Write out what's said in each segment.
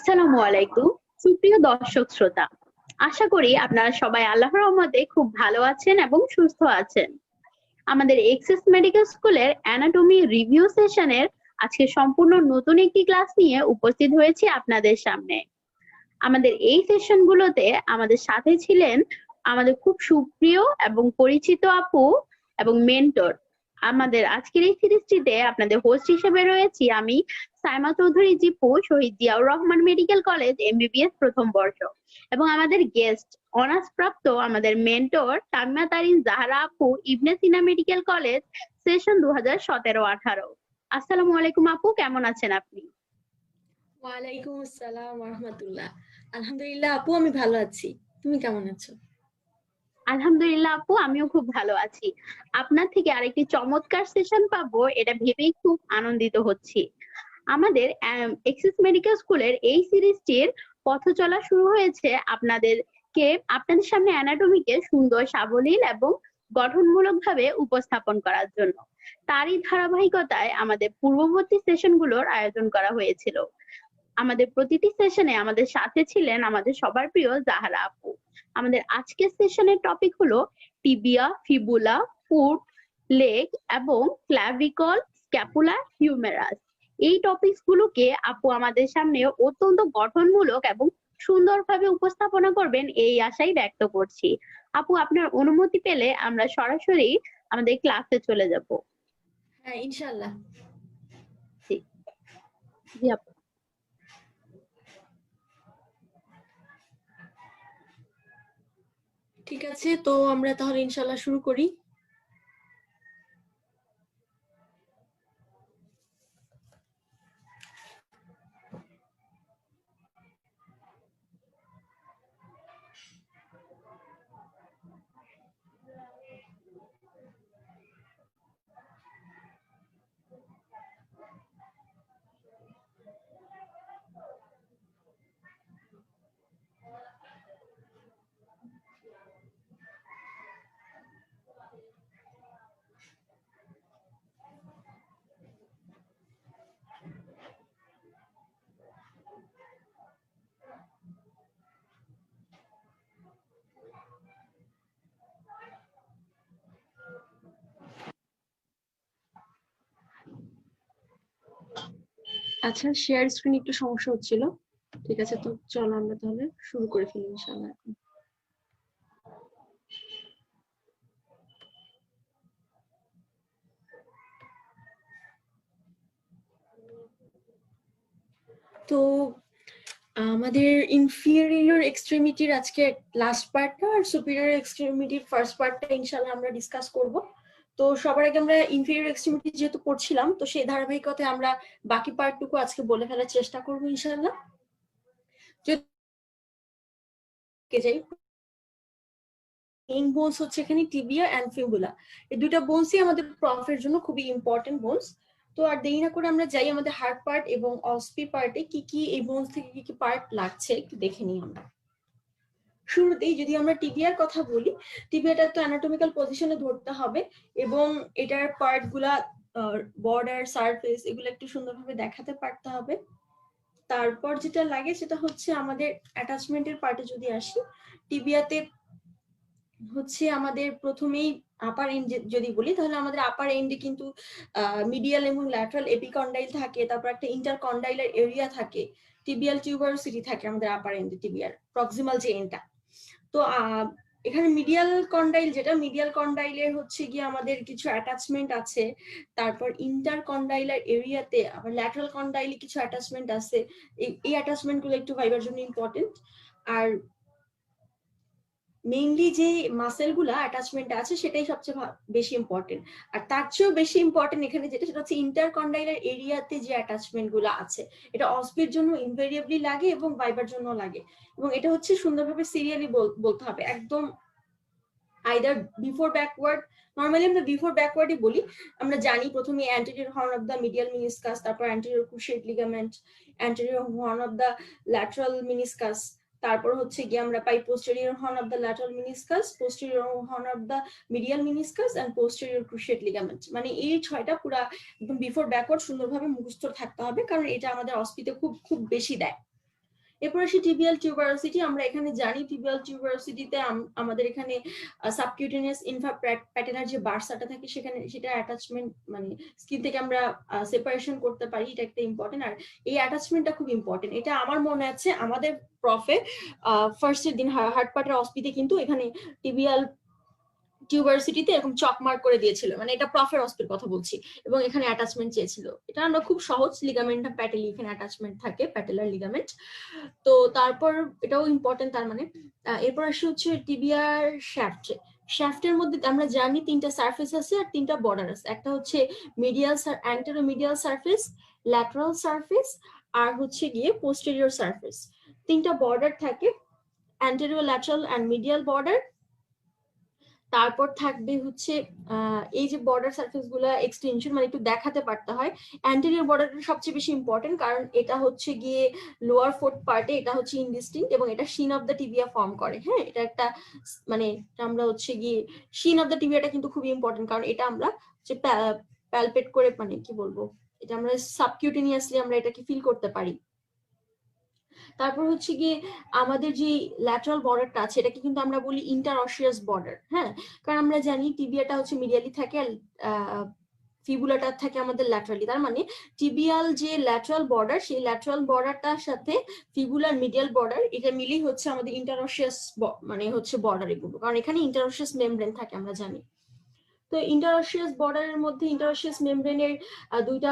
আসসালামু আলাইকুম সুপ্রিয় দর্শক শ্রোতা, আশা করি আপনারা সবাই আল্লাহর রহমতে খুব ভালো আছেন এবং সুস্থ আছেন। আমাদের এক্সেস মেডিকেল স্কুলের অ্যানাটমি রিভিউ সেশনের আজকে সম্পূর্ণ নতুন একটি ক্লাস নিয়ে উপস্থিত হয়েছি আপনাদের সামনে। আমাদের এই সেশনগুলোতে আমাদের সাথে ছিলেন আমাদের খুব সুপ্রিয় এবং পরিচিত আপু এবং মেন্টর। আমাদের আজকের এই সিরিজটিতে আপনাদের হোস্ট হিসেবে রয়েছি আমি, Saima Chowdhury Jipu, Shaheed Ziaur Rahman medical college MBBS প্রথম বর্ষ, এবং আমাদের গেস্ট অনার্স প্রাপ্ত আমাদের মেন্টর তামিমা তারিন জাহারা আপু, ইবনে সিনা মেডিকেল কলেজ, সেশন 2017-18। আসসালামু আলাইকুম আপু, কেমন আছেন আপনি? ওয়ালাইকুম আসসালাম ওয়া রাহমাতুল্লাহ। আলহামদুলিল্লাহ আপু, আমি ভালো আছি। তুমি কেমন আছো? আলহামদুলিল্লাহ আপু, আমিও খুব ভালো আছি। আপনার থেকে আরেকটি চমৎকার সেশন পাবো এটা ভেবেই খুব আনন্দিত হচ্ছি। আমাদের এক্সিস মেডিকেল স্কুলের এই সিরিজটির পথ চলা শুরু হয়েছে আপনাদের সামনে অ্যানাটমিকে সুন্দর, সাবলীল এবং গঠনমূলকভাবে উপস্থাপন করার জন্য। তারই ধারাবাহিকতায় আমাদের পূর্ববর্তী সেশনগুলোর আয়োজন করা হয়েছিল। আমাদের প্রতিটি সেশনে আমাদের সাথে ছিলেন আমাদের সবার প্রিয় জাহারা আপু। আমাদের আজকের সেশনের টপিক হলো টিবিয়া, ফিবুলা, ফুট, লেগ এবং ক্লাভিকল, স্ক্যাপুলা, হিউমেরাস। এই টপিকস গুলোকে আপু আমাদের সামনে অত্যন্ত গঠনমূলক এবং সুন্দরভাবে উপস্থাপনা করবেন এই আশাই ব্যক্ত করছি। আপু, আপনার অনুমতি পেলে আমরা সরাসরি আমাদের ক্লাসে চলে যাব। হ্যাঁ, ইনশাআল্লাহ। জি জি আপু। ঠিক আছে, তো আমরা তাহলে ইনশাআল্লাহ শুরু করি। আচ্ছা, শেয়ার স্ক্রিন একটু সমস্যা হচ্ছিল। ঠিক আছে, তো চলো আমরা তাহলে শুরু করে ফেলি ইনশাআল্লাহ। তো আমাদের ইনফিরিয়র এক্সট্রিমিটির আজকে লাস্ট পার্টটা আর সুপিরিয়র এক্সট্রিমিটির ফার্স্ট পার্টটা ইনশাআল্লাহ আমরা ডিসকাস করব। তো সবার আগে আমরা ইনফিরিয়র এক্সট্রিমিটি যেহেতু পড়ছিলাম, তো সেই ধারাবাহিকতায় আমরা বাকি পার্টটুকু আজকে বলে ফেলার চেষ্টা করব ইনশাআল্লাহ। মেইন বোনস হচ্ছে এখানে টিবিয়া এন্ড ফিবুলা। এই দুইটা বোনসই আমাদের প্রফের জন্য খুবই ইম্পর্টেন্ট বোনস। তো আর দেরি না করে আমরা যাই আমাদের হার্ট পার্ট এবং অসপি পার্টে কি কি এই বোনস থেকে কি কি পার্ট লাগছে একটু দেখে নিই আমরা। শুরুতেই যদি আমরা টিবিয়ার কথা বলি, টিবিয়াটা তো অ্যানাটমিক্যাল পজিশনে ধরতে হবে এবং এটার পার্টগুলা বর্ডার, সারফেস এগুলো একটু সুন্দরভাবে দেখাতে পারতে হবে। তারপর যেটা লাগে সেটা হচ্ছে আমাদের অ্যাটাচমেন্টের পার্টে যদি আসি, টিবিয়াতে হচ্ছে আমাদের প্রথমেই আপার এন্ড যদি বলি তাহলে আমাদের আপার এন্ডে কিন্তু মিডিয়াল এবং ল্যাটারাল এপিকন্ডাইল থাকে, তারপর একটা ইন্টারকন্ডাইলার এরিয়া থাকে, টিবিয়াল টিউবারোসিটি থাকে আমাদের আপার এন্ডে, টিবিয়ার প্রক্সিমাল যে এন্ডটা। তো এখানে মিডিয়াল কন্ডাইল, যেটা মিডিয়াল কন্ডাইলের হচ্ছে গিয়ে আমাদের কিছু অ্যাটাচমেন্ট আছে, তারপর ইন্টারকন্ডাইলার এরিয়াতে আবার ল্যাটারাল কন্ডাইলে কিছু অ্যাটাচমেন্ট আছে। এই অ্যাটাচমেন্ট গুলো একটু ভাইবার জন্য ইম্পর্টেন্ট। আর মেইনলি যে মাসেল গুলা অ্যাটাচমেন্ট আছে সেটাই সবচেয়ে বেশি ইম্পর্টেন্ট। আর তার চেয়েও বেশি ইম্পর্টেন্ট এখানে যেটা, সেটা হচ্ছে ইন্টারকন্ডাইলার এরিয়াতে যে অ্যাটাচমেন্ট গুলো আছে। এটা অসপির জন্য ইনভেরিয়েবলি লাগে এবং ভাইবার জন্য লাগে, এবং এটা হচ্ছে সুন্দরভাবে সিরিয়ালি বলতে হবে, একদম আইদার বিফোর ব্যাকওয়ার্ড। নরমালি আমরা বিফোর ব্যাকওয়ার্ডই বলি। আমরা জানি প্রথমে anterior horn of the medial meniscus, তারপর anterior cruciate ligament, anterior horn of the lateral meniscus, তারপর হচ্ছে গিয়ে আমরা পাই posterior horn of the lateral meniscus, posterior horn of the medial meniscus and posterior cruciate ligament. মানে এই ছয়টা পুরা একদম বিফোর ব্যাকওয়ার্ড সুন্দরভাবে মুখস্থ থাকতে হবে, কারণ এটা আমাদের অস্পিতে খুব খুব বেশি দেয়। এরপর আসি টিবিয়াল টিউবারোসিটি। আমরা এখানে জানি টিবিয়াল টিউবারোসিটিতে আমাদের এখানে সাবকিউটেনিয়াস ইনফ্রাপ্যাটেনার যে বার্সাটা থাকে সেখানে সেটা অ্যাটাচমেন্ট মানে স্কিন থেকে আমরা সেপারেশন করতে পারি, এটা একটা ইম্পর্টেন্ট। আর এই অ্যাটাচমেন্টটা খুব ইম্পর্টেন্ট, এটা আমার মনে আছে আমাদের প্রফে ফার্স্টের দিন হার্ট পার্টের অস্পিতে কিন্তু এখানে টিবিয়াল টিউবারসিটিতে এরকম চক মার্ক করে দিয়েছিল, মানে এটা প্রফের অস্পির কথা বলছি, এবং এখানে অ্যাটাচমেন্ট চেয়েছিল। এটা আমরা খুব সহজ, লিগামেন্ট প্যাটেলি এখানে অ্যাটাচমেন্ট থাকে, প্যাটেলার লিগামেন্ট। তো তারপর এটাও ইম্পর্টেন্ট তার মানে। এরপর আসে হচ্ছে টিবিয়ার শ্যাফট। শ্যাফটের মধ্যে আমরা জানি তিনটা সারফেস আছে আর তিনটা বর্ডার আছে। একটা হচ্ছে medial anteromedial surface, lateral surface, আর হচ্ছে গিয়ে পোস্টেরিয়র সারফেস। তিনটা বর্ডার থাকে, anterior, lateral and medial border. তারপর থাকবে হচ্ছে এই যে বর্ডার সারফেস গুলা এক্সটেনশন মানে একটু দেখাতে পারতে হয়। অ্যান্টেরিয়র বর্ডারটা সবচেয়ে বেশি ইম্পর্টেন্ট, কারণ এটা হচ্ছে গিয়ে লোয়ার ফোর্থ পার্টে, এটা হচ্ছে ইনডিস্টিংক্ট এবং এটা শিন অফ দ্য টিবিয়া ফর্ম করে। হ্যাঁ, এটা একটা মানে আমরা হচ্ছে গিয়ে শিন অফ দ্য টিবিয়াটা কিন্তু খুবই ইম্পর্টেন্ট, কারণ এটা আমরা যে প্যালপেট করে মানে কি বলবো, এটা আমরা সাবকিউটেনিয়াসলি আমরা এটাকে ফিল করতে পারি। তারপর হচ্ছে গিয়ে আমাদের যে ল্যাটারাল বর্ডারটা আছে এটাকে কিন্তু আমরা বলি ইন্টারঅসিয়াস বর্ডার। হ্যাঁ, কারণ আমরা জানি টিবিয়াটা হচ্ছে মিডিয়ালি থাকে আর ফিবুলাটা থাকে আমাদের ল্যাটারালি। তার মানে টিবিয়াল যে ল্যাটারাল বর্ডার, সেই ল্যাটারাল বর্ডারটার সাথে ফিবুলার মিডিয়াল বর্ডার, এটা মিলেই হচ্ছে আমাদের ইন্টারঅসিয়াস মানে হচ্ছে বর্ডার এগুলো, কারণ এখানে ইন্টারঅসিয়াস মেমব্রেন থাকে আমরা জানি। তো ইন্টারঅসিয়াস বর্ডারের মধ্যে ইন্টারঅসিয়াস মেমব্রেনের দুইটা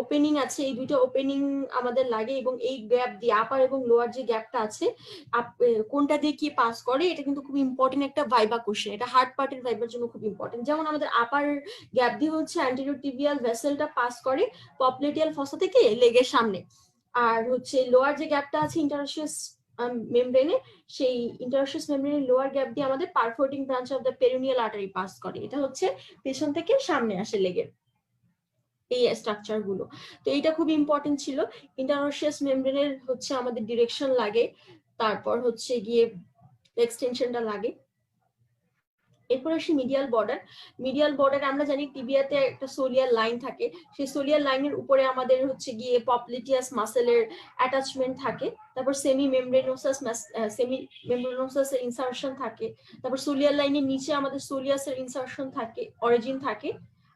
ওপেনিং আছে, এই দুইটা ওপেনিং আমাদের লাগে, এবং এই গ্যাপ দিয়ে আপার এবং লোয়ার যে গ্যাপটা আছে কোনটা দিয়ে কি পাস করে, এটা কিন্তু খুব ইম্পর্টেন্ট একটা ভাইবা কোশ্চেন। এটা হার্ট পার্টের ভাইবার জন্য খুব ইম্পর্টেন্ট। যেমন আমাদের আপার গ্যাপ দিয়ে হচ্ছে অ্যান্টেরিয়র টিবিয়াল ভেসেলটা পাস করে পপলেটিয়াল ফসা থেকে লেগের সামনে, আর হচ্ছে লোয়ার যে গ্যাপটা আছে ইন্টারঅসিয়াস মেমব্রেনে, সেই ইন্টারঅসিয়াস মেমব্রেনের লোয়ার গ্যাপ দিয়ে আমাদের perforating branch of the perineal artery pass করে। এটা হচ্ছে পেছন থেকে সামনে আসে লেগের এই স্ট্রাকচার গুলো। তো এইটা খুব ইম্পর্টেন্ট ছিল। ইন্টারঅসিয়াস মেমব্রেনের হচ্ছে আমাদের ডিরেকশন লাগে, তারপর হচ্ছে গিয়ে এক্সটেনশনটা লাগে। এরপর আসি মিডিয়াল বর্ডার। মিডিয়াল বর্ডার আমরা জানি টিবিয়াতে একটা সোলিয়ার লাইন থাকে, সেই সোলিয়ার লাইনের উপরে আমাদের হচ্ছে গিয়ে পপলিটিয়াস মাসেলের অ্যাটাচমেন্ট থাকে, তারপর সেমি মেমব্রেনোসাস এর ইনসারশন থাকে, তারপর সোলিয়ার লাইনের নিচে আমাদের সোলিয়াসের ইনসারশন থাকে, অরিজিন থাকে,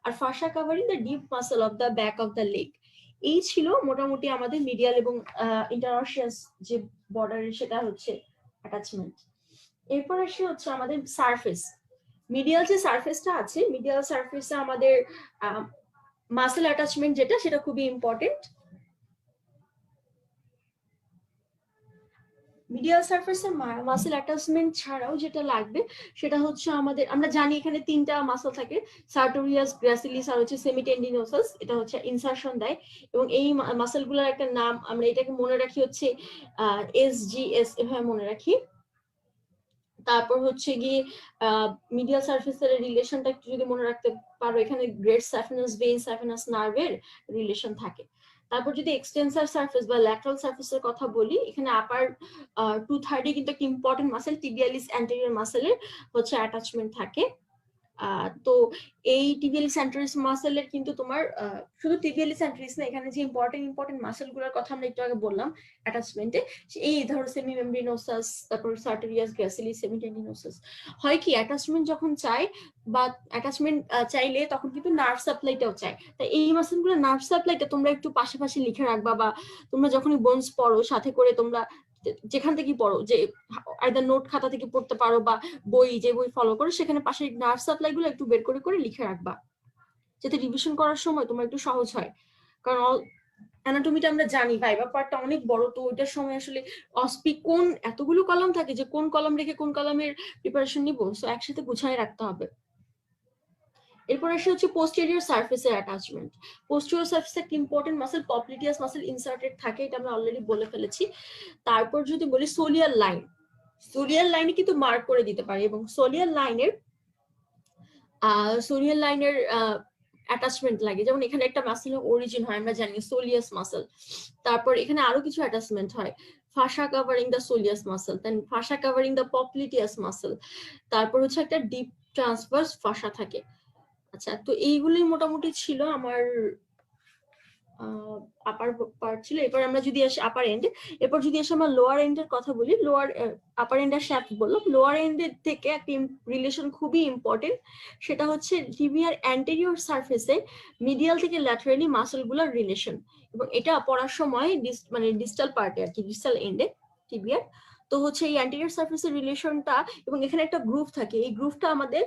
আর fascia covering the deep muscle of the back of the leg. এই ছিল মোটামুটি আমাদের মিডিয়াল এবং ইন্টারঅসিয়াস যে বর্ডারের সেটা হচ্ছে অ্যাটাচমেন্ট। এরপর আসে হচ্ছে আমাদের সারফেস। মিডিয়াল যে সারফেসটা আছে, মিডিয়াল সারফেসে আমাদের মাসেল অ্যাটাচমেন্ট যেটা, সেটা খুবই ইম্পর্টেন্ট। মিডিয়াল সারফেসে মাসেল অ্যাটাচমেন্ট ছাড়াও যেটা লাগবে সেটা হচ্ছে আমাদের, আমরা জানি এখানে তিনটা মাসল থাকে, সার্টোরিয়াস, গ্রাসিলিস আর হচ্ছে সেমিটেন্ডিনোসাস। এটা হচ্ছে ইনসারশন দেয়, এবং এই মাসেলগুলোর একটা নাম আমরা এটাকে মনে রাখি হচ্ছে SGS, এভাবে মনে রাখি। তারপর হচ্ছে গিয়ে মিডিয়াল সারফেসের রিলেশনটা একটু যদি মনে রাখতে পারো, এখানে গ্রেট স্যাফিনাস ভেইন, স্যাফিনাস নার্ভের রিলেশন থাকে। তারপর যদি এক্সটেন্সার সারফেস বা ল্যাটারাল সারফেসের কথা বলি, এখানে আপার 2/3 কিন্তু একটা ইম্পর্টেন্ট মাসেল, টিবিয়ালিস অ্যান্টেরিয়র মাসেলের হচ্ছে অ্যাটাচমেন্ট থাকে। তো এই টিবিয়ালিস অ্যান্টেরিয়র মাসেলের কিন্তু তোমার শুধু টিবিয়ালিস অ্যান্টেরিয়র না, এখানে যে ইম্পর্টেন্ট মাসেলগুলোর কথা আমরা একটু আগে বললাম অ্যাটাচমেন্টে, এই ধরো সেমি মেমব্রেনোসাস, তারপর সার্টোরিয়াস, গ্রাসিলিস, সেমিটেন্ডিনোসাস। হয় কি অ্যাটাচমেন্ট যখন চাই বা অ্যাটাচমেন্ট চাইলে তখন কিন্তু নার্ভ সাপ্লাইটাও চাই। তাই এই মাসেলগুলো নার্ভ সাপ্লাইটা তোমরা একটু পাশাপাশি লিখে রাখবা, বা তোমরা যখনই বোনস পড়ো সাথে করে তোমরা যেখান থেকে পড়ো, যে আইদার নোট খাতা থেকে পড়তে পারো বা বই, যে বই ফলো করো সেখানে পাশে নার্ভ সাপ্লাই গুলো একটু বের করে করে লিখে রাখবা, যাতে রিভিশন করার সময় তোমার একটু সহজ হয়। কারণ অ্যানাটমিটা আমরা জানি ভাইবা পার্টটা অনেক বড়, তো ওইটার সময় আসলে অস্পি কোন এতগুলো কলাম থাকে যে কোন কলাম রেখে কোন কলামের প্রিপারেশন নিব, সো একসাথে গুছায় রাখতে হবে। এরপর আসে হচ্ছে পোস্টেরিয়র সারফেসের অ্যাটাচমেন্ট। পোস্টেরিয়র সারফেসে একটা ইম্পর্টেন্ট মাসেল পপলিটিয়াস মাসেল ইনসার্টেড থাকে, এটা আমরা অলরেডি বলে ফেলেছি। তারপর যদি বলি সোলিয়ার লাইন, সোলিয়ার লাইনে কিন্তু মার্ক করে দিতে পারি, এবং সোলিয়ার লাইনের অ্যাটাচমেন্ট লাগে। যেমন এখানে একটা মাসেলের অরিজিন হয় আমরা জানি, সোলিয়াস মাসেল। তারপর এখানে আরো কিছু অ্যাটাচমেন্ট হয়, fascia covering the soleus muscle, then fascia covering the popliteus muscle, তারপর হচ্ছে একটা ডিপ ট্রান্সভার্স ফাসা থাকে। আচ্ছা, তো এইগুলোই মোটামুটি ছিল আমার আপার পার্ট ছিল। এরপর আমরা যদি আসি আপার এন্ড, এরপর যদি আসি আমরা লোয়ার এন্ডের কথা বলি, লোয়ার আপার এন্ড আর শ্যাফট বললাম, লোয়ার এন্ডের থেকে একটা রিলেশন খুবই ইম্পর্টেন্ট, সেটা হচ্ছে টিবিয়ার অ্যান্টেরিয়র সারফেসে মিডিয়াল থেকে ল্যাটারালি মাসলগুলোর রিলেশন, এবং এটা পড়ার সময় মানে ডিস্টাল পার্টে আর কি, ডিস্টাল এন্ডে টিবিয়ার। তো হচ্ছে এই অ্যান্টেরিয়র সারফেসের রিলেশনটা, এবং এখানে একটা গ্রুভ থাকে, এই গ্রুভটা আমাদের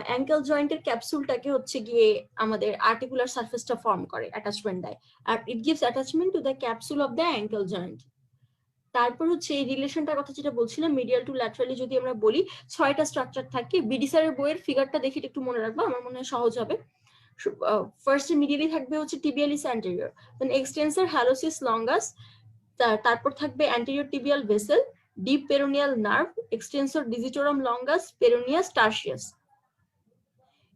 অ্যাঙ্কেল জয়েন্টের ক্যাপসুলটাকে হচ্ছে গিয়ে আমাদের আর্টিকুলার সারফেসটা ফর্ম করে, অ্যাটাচমেন্ট দেয়, আর it gives attachment to the capsule of the ankle joint. তারপর হচ্ছে এই রিলেশনটার কথা যেটা বলছিলাম, মিডিয়াল টু ল্যাটারালি যদি আমরা বলি, 6টা স্ট্রাকচার থাকে। বিডি স্যারের বইয়ের ফিগারটা দেখে একটু মনে রাখবো, আমার মনে হয় সহজ হবে। ফার্স্ট মিডিয়ালি থাকবে হচ্ছে tibialis anterior, then extensor hallucis longus, তারপর থাকবে anterior tibial vessel, deep peroneal nerve, extensor digitorum longus, peroneus tertius.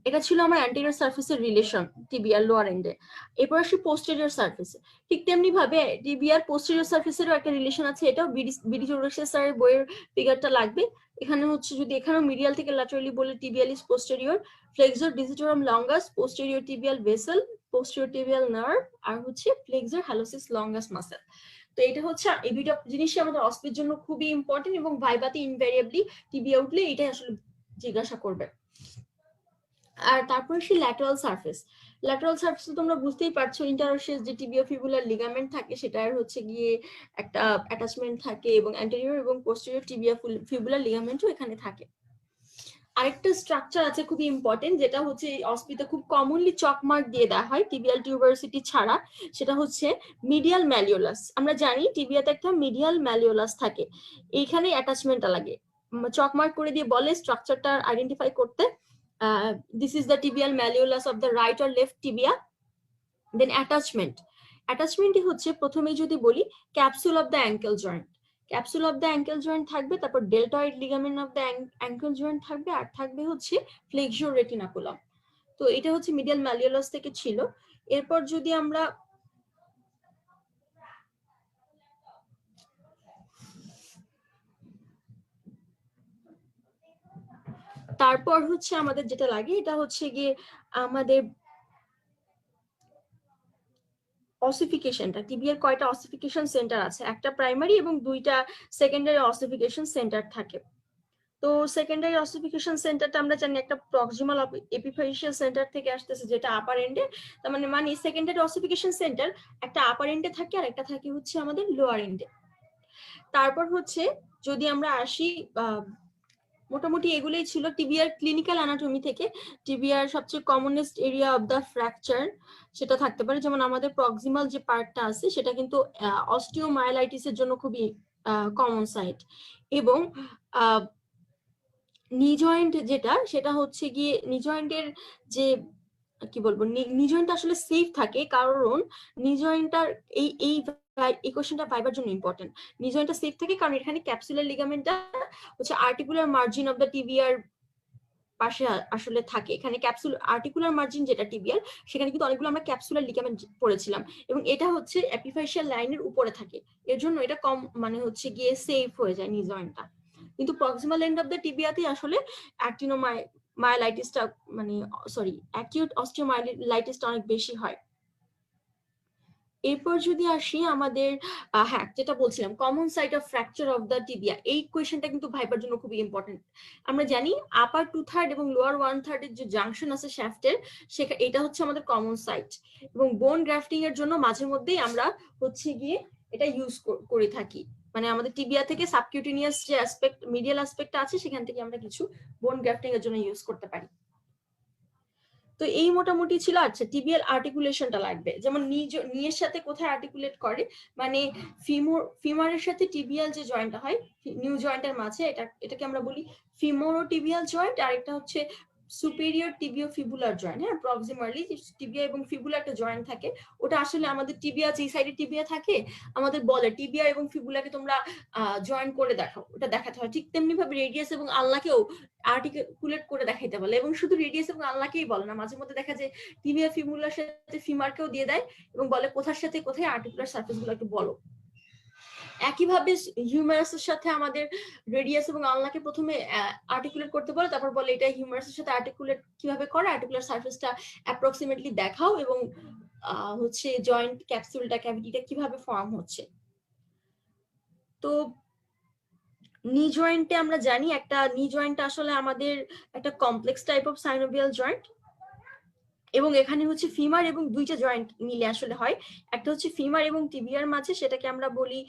এটা ছিল আমার অ্যান্টেরিয়র সারফেসের রিলেশন টিবিয়ার লোয়ার এন্ডে। এরপর আসি পোস্টেরিয়র সারফেসে। ঠিক তেমনি ভাবে টিবিয়ার পোস্টেরিয়র সারফেসেরও একটা রিলেশন আছে, এটাও বিডি চৌরাশিয়া স্যারের বইয়ের ফিগারটা লাগবে। এখানে হচ্ছে যদি এখানেও মিডিয়াল থেকে ল্যাটারালি বলে tibialis posterior, flexor digitorum longus, posterior tibial vessel, posterior tibial nerve, আর হচ্ছে ফ্লেক্সর হ্যালোসিস লঙ্গাস মাসেল। তো এটা হচ্ছে এই দুইটা জিনিসই আমাদের অস্পির জন্য খুবই ইম্পর্টেন্ট, এবং ভাইবাতে ইনভ্যারিয়েবলি টিবিয়া উঠলে এটাই আসলে জিজ্ঞাসা করবে। আর তারপর সে ল্যাটারাল সারফেস, ল্যাটারাল সারফেসে তোমরা বুঝতেই পারছো ইন্টারোসিয়াস যে টিবিওফিবুলার লিগামেন্ট থাকে সেটার হচ্ছে গিয়ে একটা অ্যাটাচমেন্ট থাকে, এবং অ্যান্টেরিয়র এবং পোস্টেরিয়র টিবিওফিবুলার লিগামেন্টও এখানে থাকে। আরেকটা স্ট্রাকচার আছে খুবই ইম্পর্টেন্ট, যেটা হচ্ছে অস্পিতে খুব কমনলি চকমার্ক দিয়ে দেওয়া হয় টিবিয়াল টিউবারসিটি ছাড়া, সেটা হচ্ছে মিডিয়াল ম্যালিওলাস। আমরা জানি টিবিয়াতে একটা মিডিয়াল ম্যালিওলাস থাকে, এইখানে অ্যাটাচমেন্টটা লাগে, চকমার্ক করে দিয়ে বলে স্ট্রাকচারটা আইডেন্টিফাই করতে, this is the tibial malleolus of the right or left tibia. Then attachment হচ্ছে প্রথমেই যদি বলি capsule of the ankle joint, capsule of the ankle joint থাকবে, তারপর deltoid ligament of the ankle joint থাকবে, আর থাকবে হচ্ছে ফ্লেক্সিওর রেটিনাকুলাম। তো এটা হচ্ছে মিডিয়াল ম্যালিওলাস থেকে ছিল। এরপর যদি আমরা তারপর হচ্ছে আমাদের যেটা লাগে এটা হচ্ছে গিয়ে আমাদের অসিফিকেশনটা, টিবিয়ার কয়টা অসিফিকেশন সেন্টার আছে, একটা প্রাইমারি এবং 2টা সেকেন্ডারি অসিফিকেশন সেন্টার থাকে। তো সেকেন্ডারি অসিফিকেশন সেন্টারটা আমরা জানি একটা প্রক্সিমাল এপিফেশিয়াল সেন্টার থেকে আসতেছে, যেটা আপার এন্ডে, তার মানে সেকেন্ডারি অসিফিকেশন সেন্টার একটা আপার এন্ডে থাকে আর একটা থাকে হচ্ছে আমাদের লোয়ার এন্ডে। তারপর হচ্ছে যদি আমরা আসি, মোটামুটি এগুলোই ছিল টিবিয়ার ক্লিনিক্যাল অ্যানাটমি থেকে। টিবিয়ার সবচেয়ে commonest area of the fracture সেটা থাকতে পারে, যেমন আমাদের প্রক্সিমাল যে পার্টটা আছে সেটা কিন্তু অস্টিওমাইলাইটিসের জন্য খুবই কমন সাইট, এবং নি জয়েন্ট যেটা সেটা হচ্ছে গিয়ে নি জয়েন্টের যে কি বলবো, নি জয়েন্ট আসলে সেফ থাকে, কারণ নি জয়েন্টটার এই কোশ্চেনটা ভাইবার জন্য ইম্পর্টেন্ট। নি জয়েন্টটা সেফ থাকে কারণ এখানে ক্যাপসুলার লিগামেন্টটা হচ্ছে আর্টিকুলার মার্জিন অফ দ্য টিবিয়ার পাশে আসলে থাকে। এখানে ক্যাপসুল আর্টিকুলার মার্জিন যেটা টিবিয়ার, সেখানে কিন্তু অনেকগুলো আমরা ক্যাপসুলার লিগামেন্ট পড়েছিলাম, এবং এটা হচ্ছে এপিফেশিয়াল লাইনের উপরে থাকে, এর জন্য এটা কম মানে হচ্ছে গিয়ে সেফ হয়ে যায় নি জয়েন্টটা। কিন্তু প্রক্সিমাল এন্ড অফ দ্য টিবিয়াতে আসলে অ্যাক্টিনোমায়ালাইটিসটা মানে সরি অ্যাকিউট অস্টিওমায়ালাইটিসটা অনেক বেশি হয়। এরপর যদি আসি আমাদের হ্যাঁ যেটা বলছিলাম common site of fracture of the tibia, এই কোয়েশ্চেনটা কিন্তু ভাইবার জন্য খুবই ইম্পর্টেন্ট। আমরা জানি আপার 2/3 এবং লোয়ার 1/3 এর যে জাংশন আছে শ্যাফটের, সেটা এটা হচ্ছে আমাদের কমন সাইট, এবং বোন গ্রাফটিং এর জন্য মাঝে মধ্যেই আমরা হচ্ছে গিয়ে এটা ইউজ করে থাকি, মানে আমাদের টিবিয়া থেকে সাবকিউটেনিয়াস যে অ্যাসপেক্ট মিডিয়াল অ্যাসপেক্টটা আছে সেখান থেকে আমরা কিছু বোন গ্রাফটিং এর জন্য ইউজ করতে পারি। তো এই মোটামুটি ছিল। আচ্ছা টিবিয়াল আর্টিকুলেশনটা লাগবে, যেমন নিয়ের সাথে কোথায় আর্টিকুলেট করে, মানে ফিমারের সাথে টিবিয়াল যে জয়েন্টটা হয় নিউ জয়েন্টের মাঝে, এটাকে আমরা বলি ফিমোরোটিবিয়াল জয়েন্ট, আর একটা হচ্ছে সুপেরিয়র টিবিওফিবুলার জয়েন্ট। হ্যাঁ, প্রক্সিমালি টিবিয়া এবং ফিবুলা একটা জয়েন্ট থাকে, ওটা আসলে আমাদের টিবিয়া যে সাইডে টিবিয়া থাকে আমাদের বলে টিবিয়া এবং ফিবুলাকে তোমরা জয়েন করে দেখাও, ওটা দেখাতে হয়। ঠিক তেমনি ভাবে রেডিয়াস এবং আলনাকেও আর্টিকুলেট করে দেখাইতে বলে, এবং শুধু রেডিয়াস এবং আলনাকেই বলে না, মাঝে মধ্যে দেখা যায় টিবিয়া ফিবুলার সাথে ফিমারকেও দিয়ে দেয় এবং বলে কোথার সাথে কোথায় আর্টিকুলার সারফেস গুলো একটু বলো। একইভাবে হিউমারাসের সাথে আমাদের রেডিয়াস এবং আলনাকে প্রথমে আর্টিকুলেট করতে বলে, তারপর বলে এটা হিউমারাসের সাথে আর্টিকুলেট কিভাবে করে, আর্টিকুলার সারফেসটা অ্যাপ্রক্সিমেটলি দেখাও এবং হচ্ছে জয়েন্ট ক্যাপসুলটা ক্যাভিটিটা কিভাবে ফর্ম হচ্ছে। তো নি জয়েন্টে আমরা জানি একটা নি জয়েন্ট আসলে আমাদের একটা complex type of synovial joint, এবং এখানে হচ্ছে ফিমার এবং দুইটা জয়েন্ট মিলে আসলে হয়। একটা হচ্ছে ফিমার এবং টিবিয়ার মাঝে, সেটাকে আমরা বলি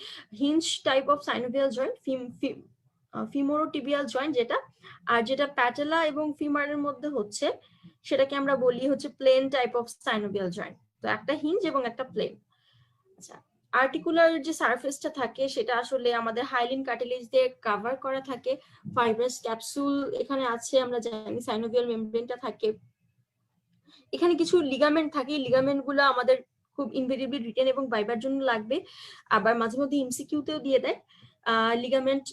hinge type of synovial joint, femorotibial joint যেটা। আর যেটা প্যাটেলা এবং ফিমারের মধ্যে হচ্ছে সেটাকে আমরা বলি হচ্ছে plane type of synovial joint. তো একটা হিঞ্জ এবং একটা প্লেন। আচ্ছা, আর্টিকুলার যে সারফেসটা থাকে সেটা আসলে আমাদের হাইলিন কার্টিলেজ দিয়ে কভার করা থাকে। ফাইব্রাস ক্যাপসুল এখানে আছে, আমরা জানি সাইনোভিয়াল মেমব্রেনটা থাকে। এখানে কিছু লিগামেন্ট থাকে, লিগামেন্ট গুলো আমাদের খুব ইনভেরিয়েবলি রিটেন এবং ভাইবার জন্য লাগবে, আবার মাঝে মধ্যে এমসিকিউতেও দিয়ে দেয়। লিগামেন্ট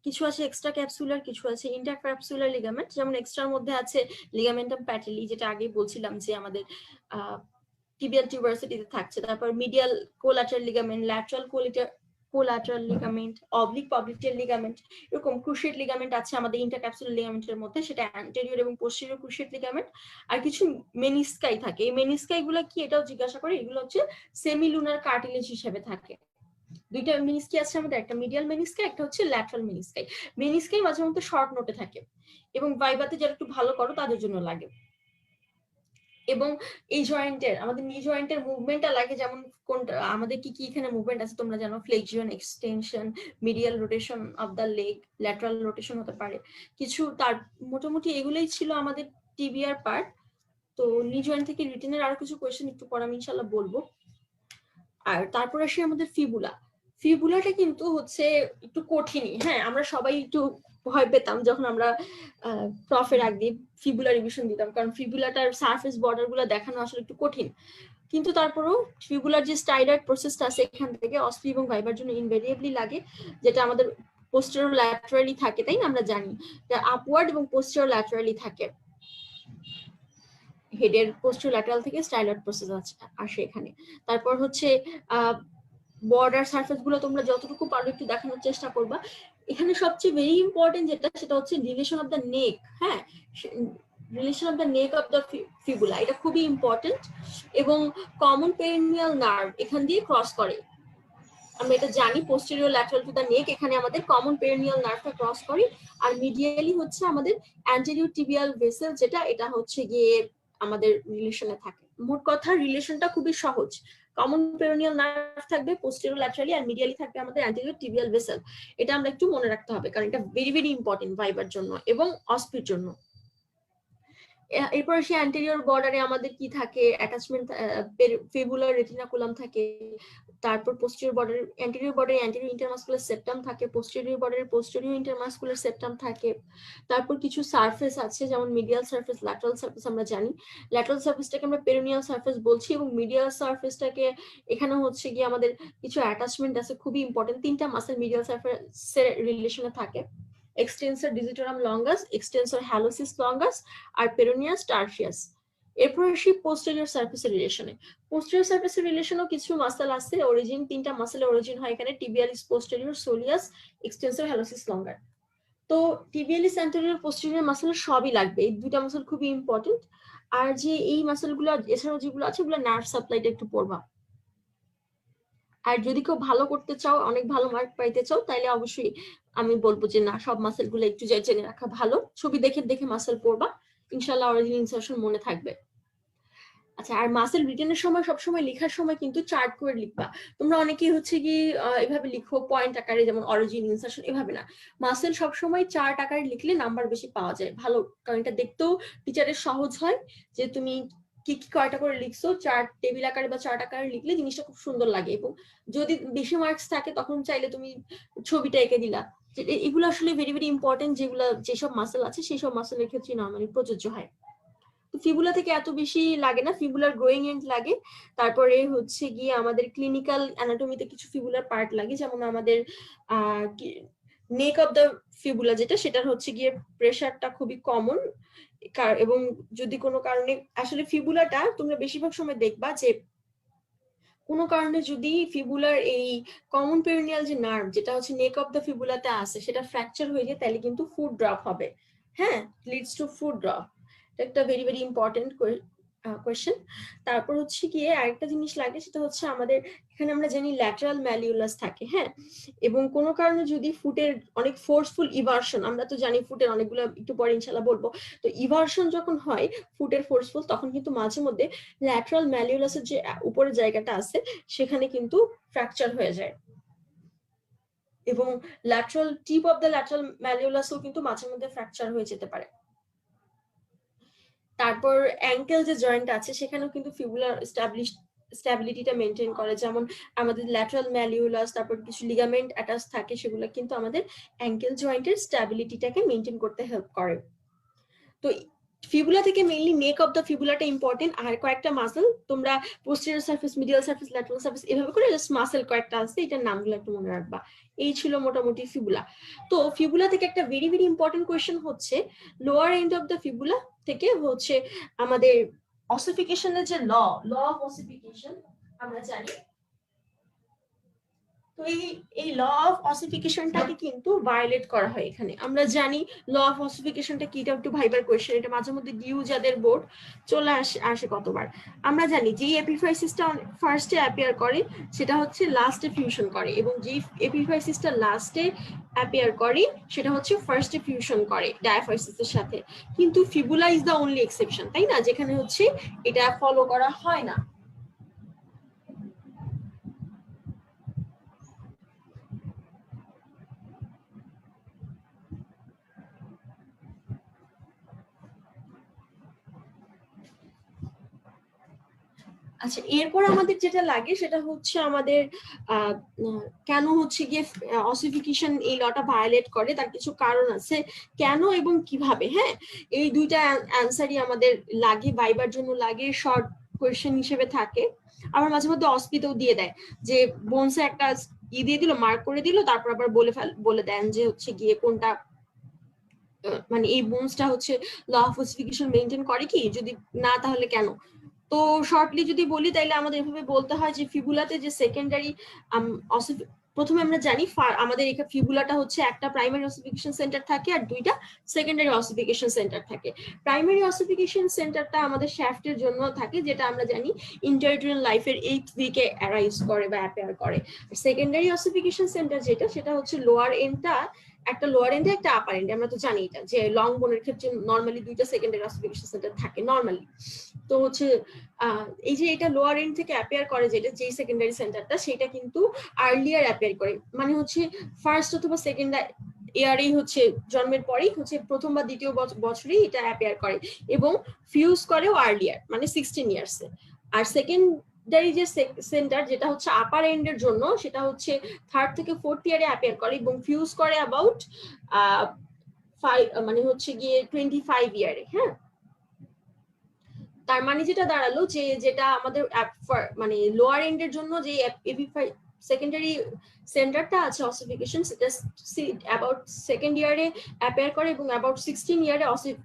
কিছু আছে এক্সট্রা ক্যাপসুলার, কিছু আছে ইন্টার ক্যাপসুলার লিগামেন্ট। যেমন এক্সট্রার মধ্যে আছে লিগামেন্টাম প্যাটেলি, যেটা আগেই বলছিলাম যে আমাদের টিবিয়াল টিউবারসিটিতে থাকছে। তারপর medial collateral ligament, lateral collateral ligament, oblique popliteal ligament, এরকম ক্রুশিয়েট লিগামেন্ট আছে আমাদের ইন্টারক্যাপসুলার লিগামেন্টের মধ্যে, সেটা অ্যান্টেরিয়র এবং পোস্টেরিয়র ক্রুশিয়েট লিগামেন্ট। আর কিছু মেনিস্কাই থাকে। এই মেনিস্কাই গুলো কি, এটাও জিজ্ঞাসা করে, এগুলো হচ্ছে সেমিলুনার কার্টিলেজ হিসেবে থাকে। দুইটা মেনিস্কি আছে আমাদের, একটা মিডিয়াল মেনিস্কাই, একটা হচ্ছে ল্যাটারাল মেনিস্কাই। মেনিস্কাই মাঝে মধ্যে শর্ট নোটে থাকে এবং ভাইবাতে যারা একটু ভালো করো তাদের জন্য লাগে। এবং এই জয়েন্টের, আমাদের নি জয়েন্টের মুভমেন্টটা লাগে, যেমন কোনটা আমাদের কি কি এখানে মুভমেন্ট আছে তোমরা জানো, flexion, extension, medial rotation of the leg, lateral rotation হতে পারে কিছু। তার মোটামুটি এগুলোই ছিল আমাদের টিবিআর পার্ট। তো নি জয়েন্ট থেকে রিটেনের আরো কিছু কোয়েশ্চেন একটু পরে আমি ইনশাআল্লাহ বলবো। আর তারপর আসি আমাদের ফিবুলা। ফিবুলাটা কিন্তু হচ্ছে একটু কঠিনই, হ্যাঁ আমরা সবাই একটু ভয় পেতাম যখন আমরা প্রফের আগে ফিবুলা রিভিশন দিতাম, কারণ ফিবুলাটার সারফেস বর্ডার গুলো দেখানো আসলে একটু কঠিন। কিন্তু তারপরেও ফিবুলার যে স্টাইলার্ড প্রসেসটা আছে এখান থেকে অসপি এবং ভাইবার জন্য ইনভেরিয়েবলি লাগে, যেটা আমাদের পোস্টেরিয়র ল্যাটারালি থাকে, তাই না? আমরা জানি আপওয়ার্ড এবং পোস্টেরিয়র ল্যাটারালি থাকে। হেডের পোস্টেরিয়র ল্যাটারাল থেকে স্টাইলার্ড প্রসেস আসে এখানে। তারপর হচ্ছে বর্ডার সারফেস গুলো তোমরা যতটুকু পারো একটু দেখানোর চেষ্টা করবা। এখানে সবচেয়ে ভেরি ইম্পর্টেন্ট যেটা, সেটা হচ্ছে রিলেশন অফ দ্য নেক। হ্যাঁ, relation of the neck of the fibula, এটা খুবই ইম্পর্টেন্ট। এবং কমন পেরিনিয়াল নার্ভ এখান দিয়ে ক্রস করে, আমরা এটা জানি, পোস্টেরিয়র ল্যাটারাল টু দ্য নেক, এখানে আমাদের কমন পেরিনিয়াল নার্ভটা ক্রস করে। আর মিডিয়ালি হচ্ছে আমাদের অ্যান্টেরিয়র টিবিয়াল ভেসেল, যেটা এটা হচ্ছে গিয়ে আমাদের রিলেশনে থাকে। মোট কথা রিলেশনটা খুবই সহজ, কমন পেরিনিয়াল নার্ভ থাকবে পোস্টেরিয়র ল্যাটারালি, আর মিডিয়ালি থাকবে আমাদের অ্যান্টেরিয়র টিবিয়াল ভেসেল। এটা আমরা একটু মনে রাখতে হবে, কারণ এটা ভেরি ভেরি ইম্পর্টেন্ট ভাইবার জন্য এবং অসপির জন্য। এরপর আসি অ্যান্টেরিয়র বর্ডারে আমাদের কি থাকে, অ্যাটাচমেন্ট ফিবুলার রেটিনাকুলাম থাকে। তারপর পোস্টেরিয়র বর্ডারে, অ্যান্টেরিয়র বর্ডারে অ্যান্টেরিয়র ইন্টারমাসকুলার সেপ্টাম থাকে, পোস্টেরিয়র বর্ডারে পোস্টেরিয়র ইন্টারমাসকুলার সেপ্টাম থাকে। তারপর কিছু সারফেস আছে, যেমন মিডিয়াল সারফেস, ল্যাটারাল সারফেস। আমরা জানি ল্যাটারাল সারফেসটাকে আমরা পেরিনিয়াল সারফেস বলছি, এবং মিডিয়াল সারফেসটাকে এখানে হচ্ছে গিয়ে আমাদের কিছু অ্যাটাচমেন্ট আছে খুবই ইম্পর্টেন্ট। তিনটা মাসেল মিডিয়াল সারফেসের রিলেশনে থাকে, extensor digitorum longus, extensor hallucis longus, আর পেরোনিয়াস টার্সিয়াস। এরপর আসি পোস্টেরিয়র সারফেসের রিলেশনে। পোস্টেরিয়র সারফেসের রিলেশনও কিছু মাসেল আছে, অরিজিন তিনটা মাসেলের অরিজিন হয় এখানে, টিবিয়ালিস পোস্টেরিয়র, সোলিয়াস, এক্সটেন্সর হ্যালোসিস লঙ্গার। তো টিবিয়ালিস অ্যান্টেরিয়র পোস্টেরিয়র মাসেল সবই লাগবে, এই দুইটা মাসেল খুবই ইম্পর্টেন্ট। আর যে এই মাসেলগুলো এছাড়াও যেগুলো আছে ওগুলো নার্ভ সাপ্লাইটা একটু পড়বা। আর যদি কেউ ভালো করতে চাও, অনেক ভালো মার্ক পাইতে চাও, তাহলে অবশ্যই আমি বলবো যে না, সব মাসেল গুলো একটু জেনে রাখা ভালো, ছবি দেখে দেখে মাসেল পড়বা, ইনশাআল্লাহ অরিজিন ইনসার্শন মনে থাকবে। আচ্ছা, আর মাসেল রিটেনের সময় সবসময় লেখার সময় কিন্তু চার্ট করে লিখবা। তোমরা অনেকেই হচ্ছে কি এভাবে লিখো পয়েন্ট আকারে, যেমন অরিজিন ইনসার্শন, এভাবে না। মাসেল সবসময় চার্ট আকারে লিখলে নাম্বার বেশি পাওয়া যায়, ভালো, কারণ এটা দেখতেও টিচারের সহজ হয় যে তুমি কি কি কয়টা করে লিখছো। চার্ট টেবিল আকারে বা চার্ট আকারে লিখলে জিনিসটা খুব সুন্দর লাগে, এবং যদি বেশি মার্কস থাকে তখন চাইলে তুমি ছবিটা এঁকে দিলা। এগুলো আসলে ভেরি ভেরি ইম্পর্টেন্ট, যেগুলো যেসব মাসেল আছে সেই সব মাসেলের ক্ষেত্রে নরমালি প্রযোজ্য হয়। ফিবুলা থেকে এত বেশি লাগে না, ফিবুলার গ্রোয়িং এন্ড লাগে। তারপরে হচ্ছে গিয়ে আমাদের ক্লিনিক্যাল অ্যানাটমিতে কিছু ফিবুলার পার্ট লাগে, যেমন আমাদের নেক অফ দ্য ফিবুলা যেটা, সেটার হচ্ছে গিয়ে প্রেসারটা খুবই কমন। এবং যদি কোনো কারণে আসলে ফিবুলাটা তোমরা বেশিরভাগ সময় দেখবা যে কোনো কারণে যদি ফিবুলার এই কমন পেরিনিয়াল যে নার্ভ, যেটা হচ্ছে নেক অফ দ্য ফিবুলাতে আছে, সেটা ফ্র্যাকচার হয়ে যায়, তাহলে কিন্তু ফুড ড্রপ হবে। হ্যাঁ, লিডস টু ফুড ড্রপ। একটা ভেরি ভেরি ইম্পর্টেন্ট কোয়েশ্চেন। তারপর হচ্ছে গিয়ে আরেকটা জিনিস লাগে, সেটা হচ্ছে আমাদের এখানে আমরা জানি ল্যাটারাল ম্যালিউলাস থাকে, হ্যাঁ, এবং কোনো কারণে যদি ফুটের অনেক ফোর্সফুল ইভার্সন, আমরা তো জানি ফুটের অনেকগুলো একটু পরে ইনশাল্লাহ বলবো, তো ইভার্সন যখন হয় ফুটের ফোর্সফুল, তখন কিন্তু মাঝে মধ্যে ল্যাটারাল ম্যালিউলাসের যে উপরের জায়গাটা আছে সেখানে কিন্তু ফ্র্যাকচার হয়ে যায়, এবং lateral tip of the lateral ম্যালিউলাসও কিন্তু মাঝে মধ্যে ফ্র্যাকচার হয়ে যেতে পারে। তারপর অ্যাঙ্কেল যে জয়েন্ট আছে সেখানেও কিন্তু ফিবুলার স্ট্যাবিলিটিটা মেনটেন করে, যেমন আমাদের ল্যাটারাল ম্যালিউলাস, তারপর কিছু লিগামেন্ট অ্যাটাচ থাকে, সেগুলো কিন্তু আমাদের অ্যাঙ্কেল জয়েন্টের স্ট্যাবিলিটিটাকে মেনটেন করতে হেল্প করে। তো ফিবুলা থেকে মেইনলি নেক অফ দ্য ফিবুলাটা ইম্পর্টেন্ট, আর কয়েকটা মাসল তোমরা posterior surface, medial surface, lateral surface এভাবে করে জাস্ট মাসল কয়েকটা আছে, এটার নামগুলো একটু মনে রাখবা। এই ছিল মোটামুটি ফিবুলা। তো ফিবুলা থেকে একটা ভেরি ভেরি ইম্পর্টেন্ট কোয়েশ্চেন হচ্ছে lower and of the fibula থেকে হচ্ছে আমাদের অসিফিকেশনের যে ল অফ অসিফিকেশন আমরা জানি, তো এই ল অফ অসিফিকেশনটাকে কিন্তু ভায়োলেট করা হয় এখানে। আমরা জানি ল অফ অসিফিকেশনটা কি, এটা একটু ভাইবার কোয়েশ্চেন, এটা মাঝে মধ্যে ডিউ যাদের বোর্ড চলে আসে কতবার। আমরা জানি যে এপিফাইসিসটা ফার্স্টে অ্যাপিয়ার করে সেটা হচ্ছে লাস্টে ফিউশন করে, এবং যে এপিফাইসিসটা লাস্টে অ্যাপিয়ার করে সেটা হচ্ছে ফার্স্টে ফিউশন করে ডায়াফাইসিসের সাথে। কিন্তু fibula is the only exception, তাই না, যেখানে হচ্ছে এটা ফলো করা হয় না। আচ্ছা, এরপর আমাদের যেটা লাগে সেটা হচ্ছে আমাদের কেন হচ্ছে গিয়ে অসিফিকেশন এই লটা ভায়োলেট করে, তার কিছু কারণ আছে কেন এবং কিভাবে। হ্যাঁ, এই দুইটা অ্যান্সারই আমাদের লাগে, ভাইবার জন্য লাগে, শর্ট কোয়েশ্চেন হিসেবে থাকে। আবার মাঝে মধ্যে অস্পিতেও দিয়ে দেয়, যে বোনসে একটা দিয়ে দিল, মার্ক করে দিল, তারপর আবার বলে দেন যে হচ্ছে গিয়ে কোনটা, মানে এই বোনসটা হচ্ছে ল অফ অসিফিকেশন মেনটেন করে কি, যদি না তাহলে কেন। তো শর্টলি যদি বলি তাইলে আমাদের এভাবে বলতে হয় যে ফিবুলাতে যে সেকেন্ডারি প্রথমে আমরা জানি আমাদের এখানে ফিবুলাটা হচ্ছে একটা প্রাইমারি অসিফিকেশন সেন্টার থাকে আর দুইটা সেকেন্ডারি অসিফিকেশন সেন্টার থাকে। প্রাইমারি অসিফিকেশন সেন্টারটা আমাদের শ্যাফটের জন্য থাকে, যেটা আমরা জানি ইন্টারডিউরাল লাইফের 8th উইকে অ্যারাইজ করে বা অ্যাপিয়ার করে। সেকেন্ডারি অসিফিকেশন সেন্টার সেটা হচ্ছে লোয়ার এন্ডটা, একটা লোয়ার এন্ডে একটা আপার এন্ডে। আমরা তো জানি এটা যে লং বোনের ক্ষেত্রে নরমালি দুইটা সেকেন্ডারি অসিফিকেশন সেন্টার থাকে নরমালি। তো হচ্ছে এই যে এটা লোয়ার এন্ড থেকে অ্যাপিয়ার করে যেই সেকেন্ডারি সেন্টারটা, সেটা কিন্তু আর্লিয়ার অ্যাপিয়ার করে, মানে হচ্ছে ফার্স্ট অথবা সেকেন্ড ইয়ারেই হচ্ছে জন্মের পরেই হচ্ছে প্রথম বা দ্বিতীয় বছরেই এটা অ্যাপিয়ার করে, এবং ফিউজ করেও আর্লিয়ার মানে 16 ইয়ার্সে। আর সেকেন্ডারি যে সেন্টার যেটা হচ্ছে আপার এন্ডের জন্য, সেটা হচ্ছে 3rd থেকে 4th ইয়ারে অ্যাপিয়ার করে এবং ফিউজ করে অ্যাবাউট মানে হচ্ছে গিয়ে 25 ইয়ারে। হ্যাঁ, তার মানে যেটা দাঁড়ালো যে যেটা আমাদের মানে লোয়ার এন্ডের জন্য যে সেকেন্ডারি সেন্টারটা আছে অসিফিকেশন, সেটা অ্যাবাউট সেকেন্ড ইয়ারে অ্যাপিয়ার করে এবং অ্যাবাউট 16 ইয়ারে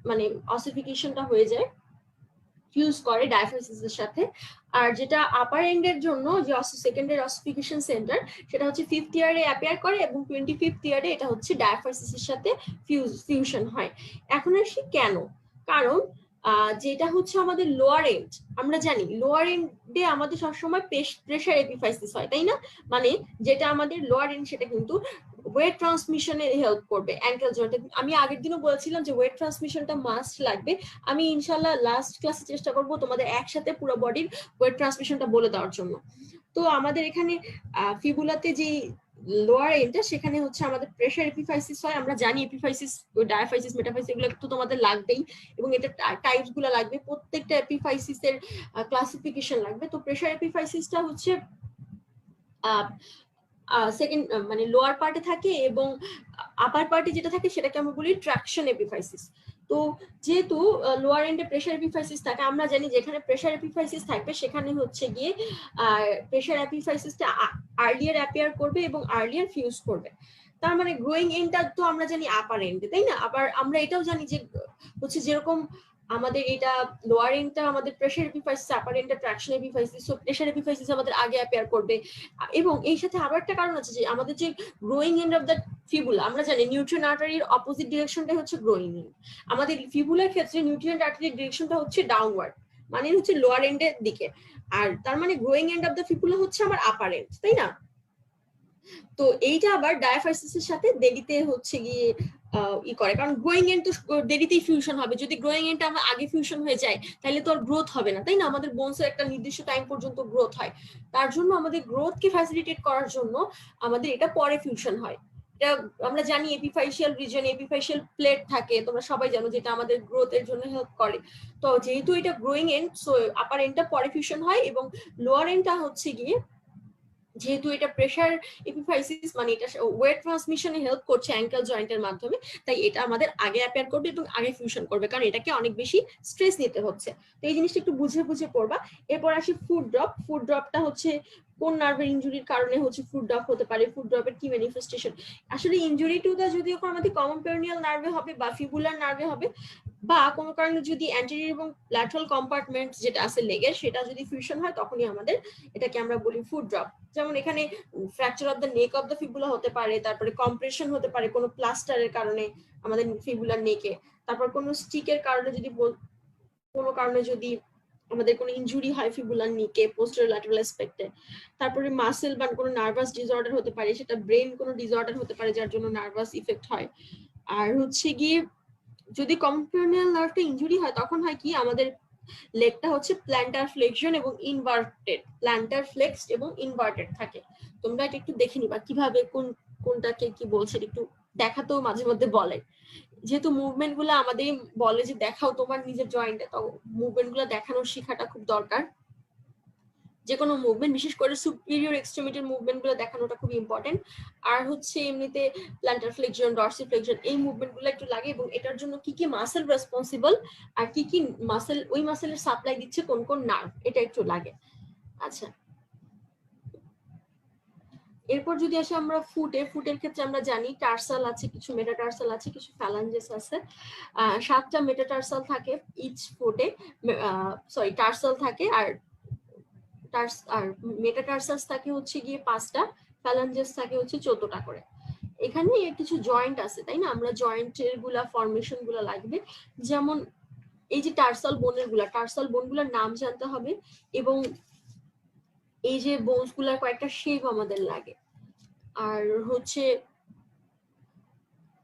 মানে অসিফিকেশনটা হয়ে যায়, ফিউজ করে ডায়াফাইসিসের সাথে। আর যেটা আপার এন্ডের জন্য যে সেকেন্ডারি অসিফিকেশন সেন্টার, সেটা হচ্ছে 5th ইয়ারে অ্যাপিয়ার করে এবং 25th ইয়ারে এটা হচ্ছে ডায়াফাইসিসের সাথে ফিউশন হয়। এখন আসি কেন, কারণ যেটা হচ্ছে আমাদের লোয়ার এন্ড, আমরা জানি লোয়ার এন্ডে আমাদের সবসময় প্রেশার এপিফাইসিস হয়, তাই না, মানে যেটা আমাদের লোয়ার এন্ড সেটা কিন্তু ওয়েট ট্রান্সমিশনে হেল্প করবে অ্যাঙ্কেল জয়েন্টে। আমি আগের দিনও বলেছিলাম যে ওয়েট ট্রান্সমিশনটা মাস্ট লাগবে, আমি ইনশাল্লাহ লাস্ট ক্লাসে চেষ্টা করব তোমাদের একসাথে পুরো বডির ওয়েট ট্রান্সমিশনটা বলে দেওয়ার জন্য। তো আমাদের এখানে ফিবুলাতে যে লোয়ার এন্ডটা, সেখানে হচ্ছে আমাদের প্রেশার এপিফাইসিস হয়। আমরা জানি এপিফাইসিস, ডায়াফাইসিস, মেটাফাইসিস এগুলো তো তোমাদের লাগবেই, এবং এটা টাইপস গুলো লাগবে, প্রত্যেকটা এপিফাইসিসের ক্লাসিফিকেশন লাগবে। তো প্রেশার এপিফাইসিসটা হচ্ছে সেকেন্ড মানে লোয়ার পার্টে থাকে, এবং আপার পার্টে যেটা থাকে সেটাকে আমরা বলি ট্রাকশন এপিফাইসিস। তো যেহেতু লোয়ার এন্ডে প্রেশার এপিফাইসিস থাকে, আমরা জানি যেখানে প্রেশার এপিফাইসিস থাকবে সেখানে হচ্ছে গিয়ে প্রেশার এপিফাইসিসটা আর্লিয়ার অ্যাপিয়ার করবে এবং আর্লিয়ার ফিউজ করবে। তার মানে গ্রোয়িং এন্ডটা তো আমরা জানি আপার এন্ডে, তাই না। আবার আমরা এটাও জানি যে হচ্ছে যেরকম আমাদের এটা লোয়ার এন্ডটা আমাদের প্রেশার এপিফাইসিস, আপার এন্ডটা traction epiphysis, so pressure epiphysis আমাদের আগে অ্যাপিয়ার করবে। এবং এই সাথে আরো একটা কারণ আছে যে আমাদের যে growing and of the fibula, আমরা জানি নিউট্রিয়েন্ট আর্টারির অপোজিট ডিরেকশনটা হচ্ছে গ্রোয়িং এন্ড। আমাদের ফিবুলার ক্ষেত্রে নিউট্রিয়েন্ট আর্টারির ডিরেকশনটা হচ্ছে ডাউনওয়ার্ড, মানে হচ্ছে লোয়ার এন্ডের দিকে, আর তার মানে গ্রোয়িং এন্ড অফ দ্য ফিপুলা হচ্ছে আমার আপার এন্ড, তাই না? তো এইটা আবার ডায়াফাইসিসের সাথে দেরিতে হচ্ছে গিয়ে ই করে, কারণ গ্রোয়িং এন্ড তো দেরিতেই ফিউশন হবে। যদি গ্রোয়িং এন্ডটা আমার আগে ফিউশন হয়ে যায় তাহলে তো আর গ্রোথ হবে না, তাই না? আমাদের বোনসের একটা নির্দিষ্ট টাইম পর্যন্ত গ্রোথ হয়, তার জন্য আমাদের গ্রোথকে ফ্যাসিলিটেট করার জন্য আমাদের এটা পরে ফিউশন হয়। এটা আমরা জানি এপিফাইশিয়াল রিজন, এপিফাইশিয়াল প্লেট থাকে, তোমরা সবাই জানো, যেটা আমাদের গ্রোথের জন্য হেল্প করে। তো যেহেতু এটা গ্রোয়িং এন্ড, সো আপার এন্ডটা পরে ফিউশন হয় এবং লোয়ার এন্ডটা হচ্ছে গিয়ে, যেহেতু এটা প্রেসার এপিফাইসিস মানে এটা ওয়েট ট্রান্সমিশনে হেল্প করছে অ্যাঙ্কেল জয়েন্টের মাধ্যমে, তাই এটা আমাদের আগে অ্যাপিয়ার করবে এবং আগে ফিউশন করবে, কারণ এটাকে অনেক বেশি স্ট্রেস নিতে হচ্ছে। তো এই জিনিসটা একটু বুঝে বুঝে পড়বা। এরপর আসি ফুড ড্রপ। ফুড ড্রপটা হচ্ছে কোন নার্ভের ইনজুরির কারণে হচ্ছে ফুড ড্রপ হতে পারে, ফুড ড্রপের কি ম্যানিফেস্টেশন। আসলে ইনজুরি টুটা যদি আমাদের কমন পেরিনিয়াল নার্ভে হবে বা ফিবুলার নার্ভে হবে, বা কোনো কারণে যদি অ্যান্টেরিয়র এবং ল্যাটারাল কম্পার্টমেন্ট যেটা আছে লেগের সেটা যদি ফিউশন হয়, তখনই আমাদের এটাকে আমরা বলি ফুড ড্রপ। যেমন এখানে fracture of the neck of the fibula হতে পারে, তারপরে কম্প্রেশন হতে পারে কোনো প্লাস্টারের কারণে আমাদের ফিবুলার নেকে, তারপর কোনো স্টিকের কারণে যদি কোনো কারণে যদি আমাদের কোনো ইনজুরি হয় ফিবুলার নিকে পোস্টেরিয়র ল্যাটারাল অ্যাসপেক্টে, তারপরে মাসেল বা কোনো নার্ভাস ডিসঅর্ডার হতে পারে, সেটা ব্রেন কোনো ডিসঅর্ডার হতে পারে যার জন্য নার্ভাস ইফেক্ট হয়। আর হচ্ছে গিয়ে যদি কম্পিউনিয়াল নার্ভটা ইনজুরি হয়, তখন হয় কি আমাদের লেগটা হচ্ছে প্ল্যান্টার ফ্লেকশন এবং ইনভার্টেড, প্ল্যান্টার ফ্লেক্সড এবং ইনভার্টেড থাকে। তোমরা এটা একটু দেখে নিবা কিভাবে কোনটাকে কি বলছে, একটু দেখাতেও মাঝে মধ্যে বলে, যেহেতু মুভমেন্ট গুলো আমাদের বলে যে দেখাও তোমার নিজের জয়েন্টে, তো মুভমেন্ট গুলো দেখানোর শেখাটা খুব দরকার। যে কোনো মুভমেন্ট, বিশেষ করে সুপিরিয়র এক্সট্রিমিটির মুভমেন্ট গুলো দেখানোটা খুব ইম্পর্টেন্ট। আর হচ্ছে এমনিতে প্ল্যান্টার ফ্লেকশন, ডরসিফ্লেকশন, এই মুভমেন্ট গুলো একটু লাগে, এবং এটার জন্য কি কি মাসেল রেসপন্সিবল আর কি কি মাসেল, ওই মাসেলের সাপ্লাই দিচ্ছে কোন কোন নার্ভ, এটা একটু লাগে। আচ্ছা, এরপর যদি আসি আমরা ফুটের ক্ষেত্রে আমরা জানি টার্সাল আছে, কিছু মেটাটার্সাল আছে, কিছু ফ্যালাঞ্জেস আছে। 7টা মেটাটার্সাল থাকে ইচ ফুটে, সরি টার্সাল থাকে, আর মেটাটার্সাস থাকে হচ্ছে গিয়ে 5টা, ফ্যালাঞ্জেস থাকে হচ্ছে 14টা করে। এখানে কিছু জয়েন্ট আছে, তাই না? আমরা জয়েন্টের গুলা ফরমেশন গুলা লাগবে, যেমন এই যে টার্সাল বোনগুলার নাম জানতে হবে, এবং এই যে বোনস গুলার কয়েকটা শেপ আমাদের লাগে। আর হচ্ছে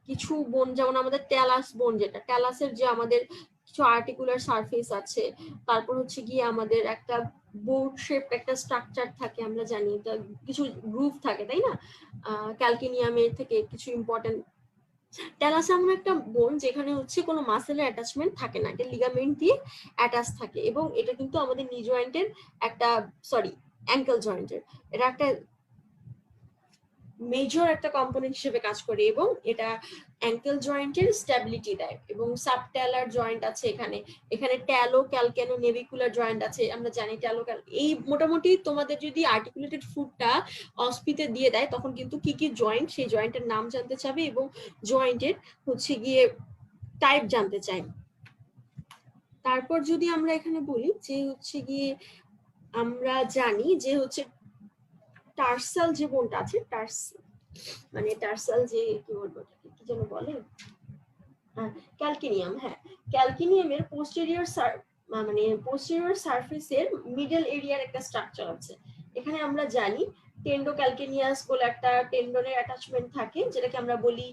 কিছু বোন, যেমন আমাদের ট্যালাস বোন, যেটা ট্যালাসের যে আমাদের কিছু আর্টিকুলার সারফেস আছে, তারপর হচ্ছে গিয়ে আমাদের একটা বোর্ড শেপ একটা স্ট্রাকচার থাকে, আমরা জানি কিছু গ্রুভ থাকে, তাই না? ক্যালকিনিয়ামের থেকে কিছু ইম্পর্টেন্ট। ট্যালাস এমন একটা বোন যেখানে হচ্ছে কোনো মাসেলের অ্যাটাচমেন্ট থাকে না, এটা লিগামেন্ট দিয়ে অ্যাটাচ থাকে, এবং এটা কিন্তু আমাদের নি জয়েন্টের একটা, সরি অ্যাঙ্কেল জয়েন্টের, এটা একটা মেজর একটা কম্পোনেন্ট হিসেবে কাজ করে, এবং এটা অ্যাঙ্কেল জয়েন্টের স্ট্যাবিলিটি দেয়। এবং সাবট্যালার জয়েন্ট আছে এখানে, এখানে ট্যালো ক্যালকেনো নেভিকুলার জয়েন্ট আছে, আমরা জানি ট্যালো এই মোটামুটি তোমাদের যদি আর্টিকুলেটেড ফুটটা অস্পিতে দিয়ে দেয়, তখন কিন্তু কি কি জয়েন্ট, সেই জয়েন্টের নাম জানতে চাবে এবং জয়েন্টের হচ্ছে গিয়ে টাইপ জানতে চাই। তারপর যদি আমরা এখানে বলি যে হচ্ছে গিয়ে আমরা জানি যে হচ্ছে টার্সাল যে বোনটা আছে, মানে টার্সাল যে কি বলবো, কি যেন বলে, ক্যালকিনিয়াম, হ্যাঁ ক্যালকিনিয়ামের পোস্টেরিয়র মানে পোস্টেরিয়র সারফেসের মিডল এরিয়ার একটা স্ট্রাকচার আছে। এখানে আমরা জানি টেন্ডো ক্যালকিনিয়াস বলে একটা টেন্ডনের অ্যাটাচমেন্ট থাকে, যেটাকে আমরা বলি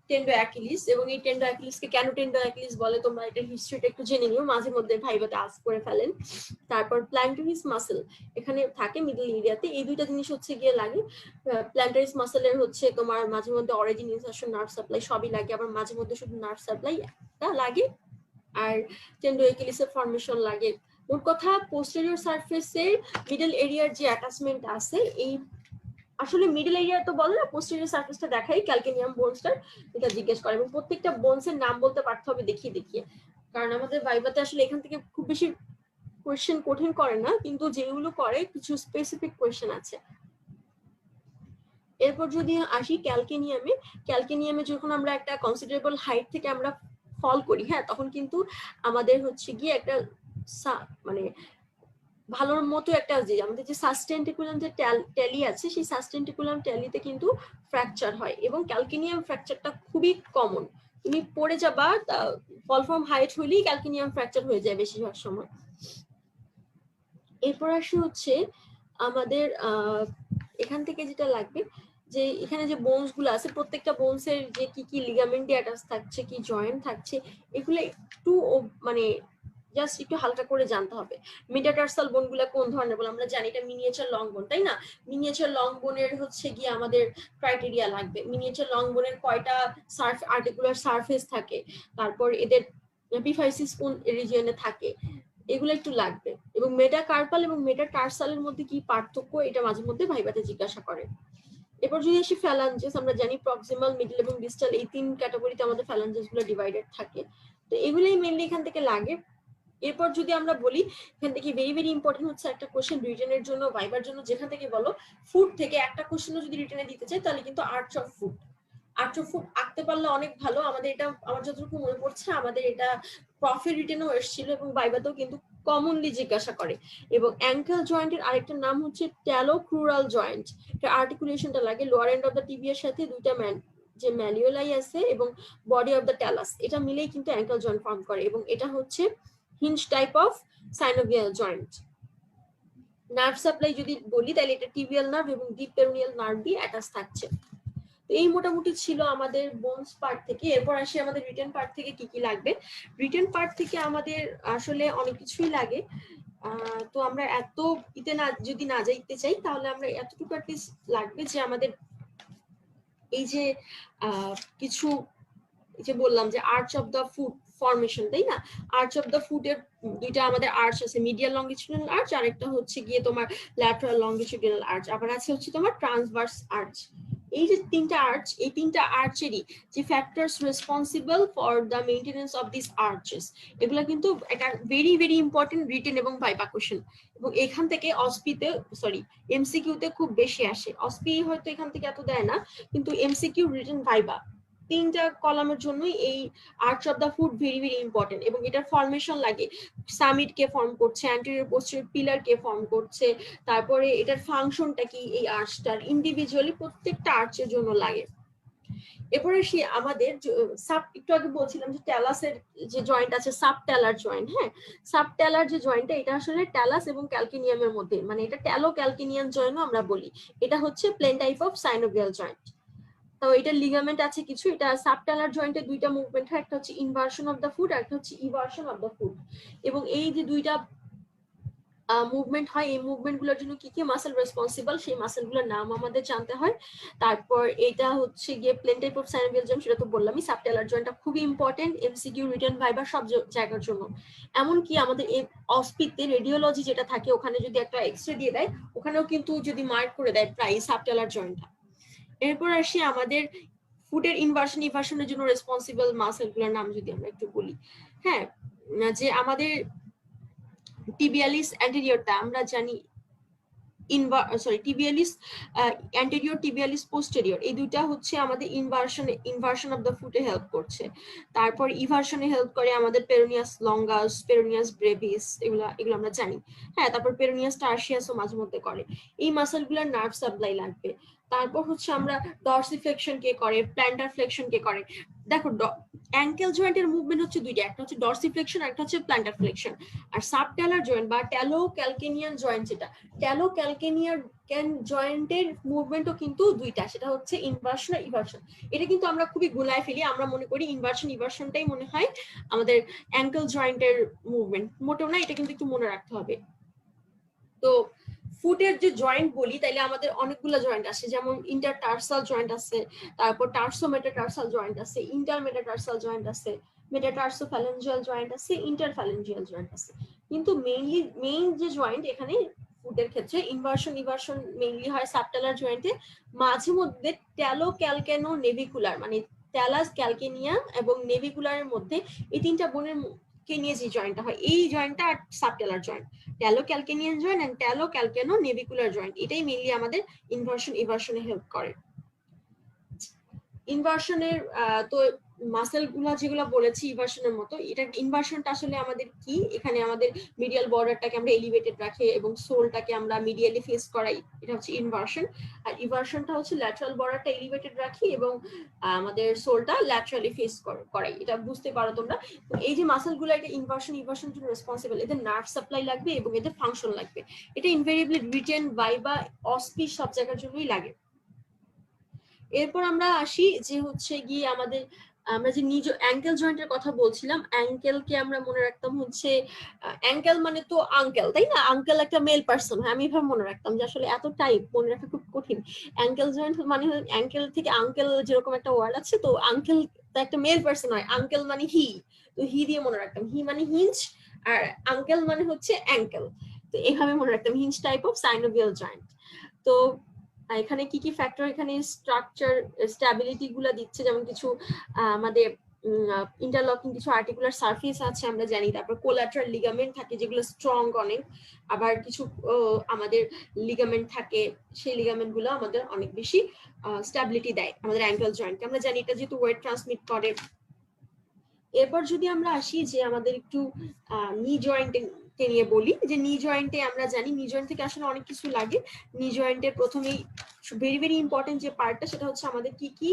টেন্ডো অ্যাকিলিস। এবং এই টেন্ডো অ্যাকিলিসকে কেন টেন্ডো অ্যাকিলিস বলে, তোমরা এটা হিস্ট্রিটা একটু জেনে নিও, মাঝে মধ্যে ভাইবাতে আস্ক করে ফেলেন। তারপর প্ল্যান্টারিস মাসেল এখানে থাকে মিডল এরিয়াতে, এই দুইটা জিনিস হচ্ছে গিয়ে লাগে। প্ল্যান্টারিস মাসেলের হচ্ছে তোমার মাঝে মধ্যে অরিজিন, ইনসারশন, নার্ভ সাপ্লাই সবই লাগে, আবার মাঝে মধ্যে শুধু নার্ভ সাপ্লাই লাগে, আর টেন্ডো অ্যাকিলিসের ফর্মেশন লাগে। মোট কথা পোস্টেরিয়র সারফেসের মিডল এরিয়ার যে অ্যাটাচমেন্ট আছে, এই আসলে মিডল এরিয়া তো বলে না, পোস্টেরিয়র সারফেসটা দেখাই ক্যালকিনিয়াম বোনসটার, এটা জিজ্ঞেস করে, এবং প্রত্যেকটা বোনসের নাম বলতে পারতে হবে দেখিয়ে দেখিয়ে, কারণ আমাদের ভাইভাতে আসলে এখান থেকে খুব বেশি কোয়েশ্চেন কঠিন করে না, কিন্তু যেগুলো করে কিছু স্পেসিফিক কোয়েশ্চেন আছে। এরপর যদি আসি ক্যালকিনিয়ামে যখন আমরা একটা কনসিডারেবল হাইট থেকে আমরা ফল করি, হ্যাঁ, তখন কিন্তু আমাদের হচ্ছে গিয়ে একটা মানে ভালোর মতো একটা, যে আমাদের যে সাসটেন্টিকুলাম যে ট্যালি আছে, সেই সাসটেন্টিকুলাম ট্যালিতে কিন্তু ফ্র্যাকচার হয়, এবং ক্যালকিনিয়াম ফ্র্যাকচারটা খুবই কমন, তুমি পড়ে যাবা, ফল ফর্ম হাইট হইলেই ক্যালকিনিয়াম ফ্র্যাকচার হয়ে যায় বেশিরভাগ সময়। এরপর আসে হচ্ছে আমাদের এখান থেকে যেটা লাগবে, যে এখানে যে বোনস গুলো আছে প্রত্যেকটা বোনস এর যে কি কি লিগামেন্ট দিয়ে অ্যাটাচ থাকছে, কি জয়েন্ট থাকছে, এগুলো একটু মানে জাস্ট একটু হালকা করে জানতে হবে। মেটাটার্সাল বোন গুলা কোন ধরনের বল, আমরা জানি এটা মিনিয়েচার লং বোন, তাই না? মিনিয়েচার লং বোনের হচ্ছে গিয়ে আমাদের ক্রাইটেরিয়া লাগবে, মিনিয়েচার লং বোনের কয়টা আর্টিকুলার সারফেস থাকে, তারপর এদের এপিফাইসিস কোন রিজিয়নে থাকে, এগুলো একটু লাগবে। এবং মেটাকার্পাল এবং মেটাটার্সালের মধ্যে কি পার্থক্য, এটা মাঝে মধ্যে ভাইবাতে জিজ্ঞাসা করে। এরপর যদি আসি ফ্যালাঞ্জেস, আমরা জানি প্রক্সিমাল, মিডল এবং ডিস্টাল এই 3 ক্যাটাগরিতে আমাদের ফ্যালাঞ্জেস গুলো ডিভাইডেড থাকে। তো এগুলোই মেইনলি এখান থেকে লাগে। এরপর যদি আমরা বলি এখান থেকে ভেরি ভেরি ইম্পর্টেন্ট হচ্ছে একটা কোশ্চেন রিটেনের জন্য, ভাইবার জন্য, যেখান থেকে বলো ফুড থেকে একটা কোশ্চেনও যদি রিটেনে দিতে চাই তাহলে কিন্তু arch of food, arch of food আঁকতে পারলে অনেক ভালো। আমাদের এটা আমার যতটুকু মনে পড়ছে আমাদের এটা প্রফের রিটেনও এসেছিল এবং ভাইবাতেও কিন্তু কমনলি জিজ্ঞাসা করে। এবং অ্যাঙ্কেল জয়েন্টের আরেকটা নাম হচ্ছে ট্যালোক্রুরাল জয়েন্ট। এটা আর্টিকুলেশনটা লাগে লোয়ার এন্ড অফ দ্য টিবিয়ার সাথে দুইটা যে ম্যালিওলাই আছে এবং বডি অফ দ্য ট্যালাস, এটা মিলেই কিন্তু অ্যাঙ্কেল জয়েন্ট ফর্ম করে। এবং এটা হচ্ছে hinge type of synovial joint. Nerve supply যদি বলি তাহলে এটা টিবিয়াল নার্ভ এবং ডিপ পেরোনিয়াল নার্ভ দিয়ে অ্যাটাচ থাকছে। এই মোটামুটি ছিল আমাদের বোনস পার্ট থেকে। এরপর আসি আমাদের রিটেন পার্ট থেকে কি কি লাগবে। রিটেন পার্ট থেকে আমাদের আসলে অনেক কিছুই লাগে। তো আমরা এত ইতে না যদি না যাইতে চাই তাহলে আমরা এতটুকু অ্যাটলিস্ট লাগবে যে আমাদের এই যে কিছু যে বললাম যে arch of the foot formation, তাই না? আর্চ অফ দ্য ফুটের দুইটা আমাদের আর্চ আছে, মিডিয়াল লংগিটিউডিনাল আর্চ, আর একটা হচ্ছে গিয়ে তোমার ল্যাটারাল লংগিটিউডিনাল আর্চ, আবার আছে হচ্ছে তোমার ট্রান্সভার্স আর্চ। এই যে তিনটা আর্চ, এই তিনটা আর্চেরই যে factors responsible for the maintenance of this arches, এগুলা কিন্তু একটা ভেরি ভেরি ইম্পর্টেন্ট রিটেন এবং ভাইবা কোশ্চেন। এবং এখান থেকে অসপিতে এমসিকিউতে খুব বেশি আসে। অসপি হয়তো এখান থেকে এত দেয় না, কিন্তু এমসিকিউ, রিটেন, ভাইবা তিনটা কলামের জন্যই এই arch of the foot very very important. এবং এটার ফরমেশন লাগে, সামিট কে ফর্ম করছে, অ্যান্টেরিয়র পোস্টেরিয়র পিলার কে ফর্ম করছে, তারপরে এটার ফাংশনটা কি, এই আর্চটার ইন্ডিভিজুয়ালি প্রত্যেকটা আর্চের জন্য লাগে। এরপরে আসি আমাদের সাব, একটু আগে বলছিলাম যে ট্যালাসের যে জয়েন্ট আছে সাব ট্যালার জয়েন্ট। হ্যাঁ, সাব ট্যালার যে জয়েন্টটা এটা আসলে ট্যালাস এবং ক্যালকিনিয়ামের মধ্যে, মানে এটা ট্যালো ক্যালকিনিয়াম জয়েন্টও আমরা বলি। এটা হচ্ছে plane type of synovial joint. তো এটা লিগামেন্ট আছে কিছু। এটা সাবটালার জয়েন্টে দুইটা মুভমেন্ট হয়, একটা হচ্ছে ইনভার্সন অফ দ্য ফুট আর একটা হচ্ছে ইভার্সন অফ দ্য ফুট। এবং এই যে দুইটা মুভমেন্ট হয়, এই মুভমেন্ট গুলোর জন্য কি কি মাসেল রেসপন্সিবল সেই মাসেল গুলোর নাম আমাদের জানতে হয়। তারপর এটা হচ্ছে গিয়ে plane type of synovial joint, সেটা তো বললামই। সাবটালার জয়েন্টটা খুবই ইম্পর্টেন্ট এমসিকিউ, রিটেন, ভাইবা সব জায়গার জন্য। এমনকি আমাদের এই অসপিতে রেডিওলজি যেটা থাকে ওখানে যদি একটা এক্সরে দিয়ে দেয় ওখানেও কিন্তু যদি মার্ক করে দেয় প্রায় সাবটালার জয়েন্টটা। এরপর আসি আমাদের ফুটের ইনভার্সন ইভার্সনের জন্য রেসপন্সিবল মাসেল গুলোর নাম যদি আমরা একটু বলি। হ্যাঁ, যে আমাদের টিবিয়ালিস অ্যান্টেরিয়রটা আমরা জানি, টিবিয়ালিস অ্যান্টেরিয়র, টিবিয়ালিস পোস্টেরিয়র, এই দুইটা হচ্ছে আমাদের ইনভার্সন অফ দ্য ফুটে হেল্প করছে। তারপর ইভার্সনে হেল্প করে আমাদের পেরোনিয়াস লঙ্গাস, পেরোনিয়াস ব্রেভিস, এগুলো আমরা জানি। হ্যাঁ, তারপর পেরোনিয়াস টার্সিয়াসও মাঝে মধ্যে করে। এই মাসেলগুলোর নার্ভ সাপ্লাই লাগবে। তারপর হচ্ছে আমরা ডরসিফ্লেকশন কে করে, প্ল্যান্টার ফ্লেকশন কে করে। দেখো অ্যাঙ্কেল জয়েন্টের মুভমেন্ট হচ্ছে দুইটা, একটা হচ্ছে ডরসিফ্লেকশন আর একটা হচ্ছে প্ল্যান্টার ফ্লেকশন। আর সাবট্যালার জয়েন্ট বা ট্যালো ক্যালকেনিয়ান জয়েন্ট, যেটা ট্যালো ক্যালকেনিয়ার জয়েন্টের মুভমেন্টও কিন্তু দুইটা, সেটা হচ্ছে ইনভার্সন আর ইভার্সন। এটা কিন্তু আমরা খুবই গুলায় ফেলি, আমরা মনে করি ইনভার্সন ইভার্সনটাই মনে হয় আমাদের অ্যাঙ্কেল জয়েন্টের মুভমেন্ট, মোটেও না, এটা কিন্তু একটু মনে রাখতে হবে। তো ফুটের যে জয়েন্ট বলি তাইলে আমাদের অনেকগুলো জয়েন্ট আছে, যেমন ইন্টারটার্সাল জয়েন্ট আছে, তারপর টার্সোমেটাটার্সাল জয়েন্ট আছে, ইন্টারমেটাটার্সাল জয়েন্ট আছে, মেটাটার্সোফ্যালেঞ্জিয়াল জয়েন্ট আছে, ইন্টারফ্যালেঞ্জিয়াল জয়েন্ট আছে। কিন্তু মেইন যে জয়েন্ট এখানে ফুটের ক্ষেত্রে ইনভার্সন ইভার্সন মেইনলি হয় সাবটালার জয়েন্টে। মাঝে মধ্যে ট্যালো ক্যালকেনো নেভিকুলার, মানে ট্যালাস, ক্যালকেনিয়াম এবং নেভিকুলারের মধ্যে এই তিনটা বোনের কে নিয়ে যে জয়েন্টটা হয়, এই জয়েন্টটা আর subtalar joint, talocalcaneal joint and talocalcaneonavicular joint, এটাই মেইনলি আমাদের ইনভার্সন ইভার্সনে হেল্প করে। ইনভার্সনের তো মাসেল গুলা যেগুলো বলেছি ইনভার্সনের মতো, এটা ইনভার্সনটা আসলে আমাদের কি, এখানে আমাদের মিডিয়াল বর্ডারটাকে আমরা এলিভেটেড রাখি এবং সোলটাকে আমরা মিডিয়ালি ফেস করাই, এটা হচ্ছে ইনভার্সন। আর ইনভার্সনটা হচ্ছে ল্যাটারাল বর্ডারটা এলিভেটেড রাখি এবং আমাদের সোলটা ল্যাটারালি ফেস করাই। এটা বুঝতে পারো তোমরা। তো এই যে মাসেল গুলো, এটা ইনভার্সন জন্য রেসপন্সিবল, এদের নার্ভ সাপ্লাই লাগবে এবং এদের ফাংশন লাগবে। এটা ইনভেরিয়েবলি রিটেন, ভাইবা, অসপি সব জায়গার জন্যই লাগে। এরপর আমরা আসি যে হচ্ছে গিয়ে আমাদের, আমরা যে নিজ অ্যাঙ্কেল জয়েন্টের কথা বলছিলাম, অ্যাঙ্কেলকে আমরা মনে রাখতাম হচ্ছে, অ্যাঙ্কেল মানে তো আঙ্কেল, তাই না? আঙ্কেল একটা মেল পার্সন, হ্যাঁ আমি এভাবে মনে রাখতাম যে আসলে এত টাইপ মনে রাখা খুব কঠিন। অ্যাঙ্কেল জয়েন্ট মানে অ্যাঙ্কেল থেকে আঙ্কেল যেরকম একটা ওয়ার্ড আছে, তো আঙ্কেল একটা মেল পার্সন হয়, আঙ্কেল মানে হি, তো হি দিয়ে মনে রাখতাম, হি মানে হিঞ্জ আর আঙ্কেল মানে হচ্ছে অ্যাঙ্কেল। তো এভাবে মনে রাখতাম, hinge type of synovial joint. তো এখানে কি কি ফ্যাক্টর এখানে স্ট্রাকচার স্ট্যাবিলিটি গুলা দিচ্ছে, যেমন কিছু আমাদের ইন্টারলকিং কিছু আর্টিকুলার সারফেস আছে আমরা জানি, তারপর কোলাটারাল লিগামেন্ট থাকে যেগুলো স্ট্রং অনেক, আবার কিছু আমাদের লিগামেন্ট থাকে, সেই লিগামেন্ট গুলো আমাদের অনেক বেশি স্ট্যাবিলিটি দেয় আমাদের অ্যাঙ্কেল জয়েন্টকে, আমরা জানি এটা যেহেতু ওয়েট ট্রান্সমিট করে। এরপর যদি আমরা আসি যে আমাদের একটু নি জয়েন্টে নিয়ে বলি, যে নি জয়েন্টে আমরা জানি নি জয়েন্ট থেকে আসলে অনেক কিছু লাগে। নি জয়েন্টের প্রথমেই ভেরি ভেরি ইম্পর্টেন্ট যে পার্টটা, সেটা হচ্ছে আমাদের কি কি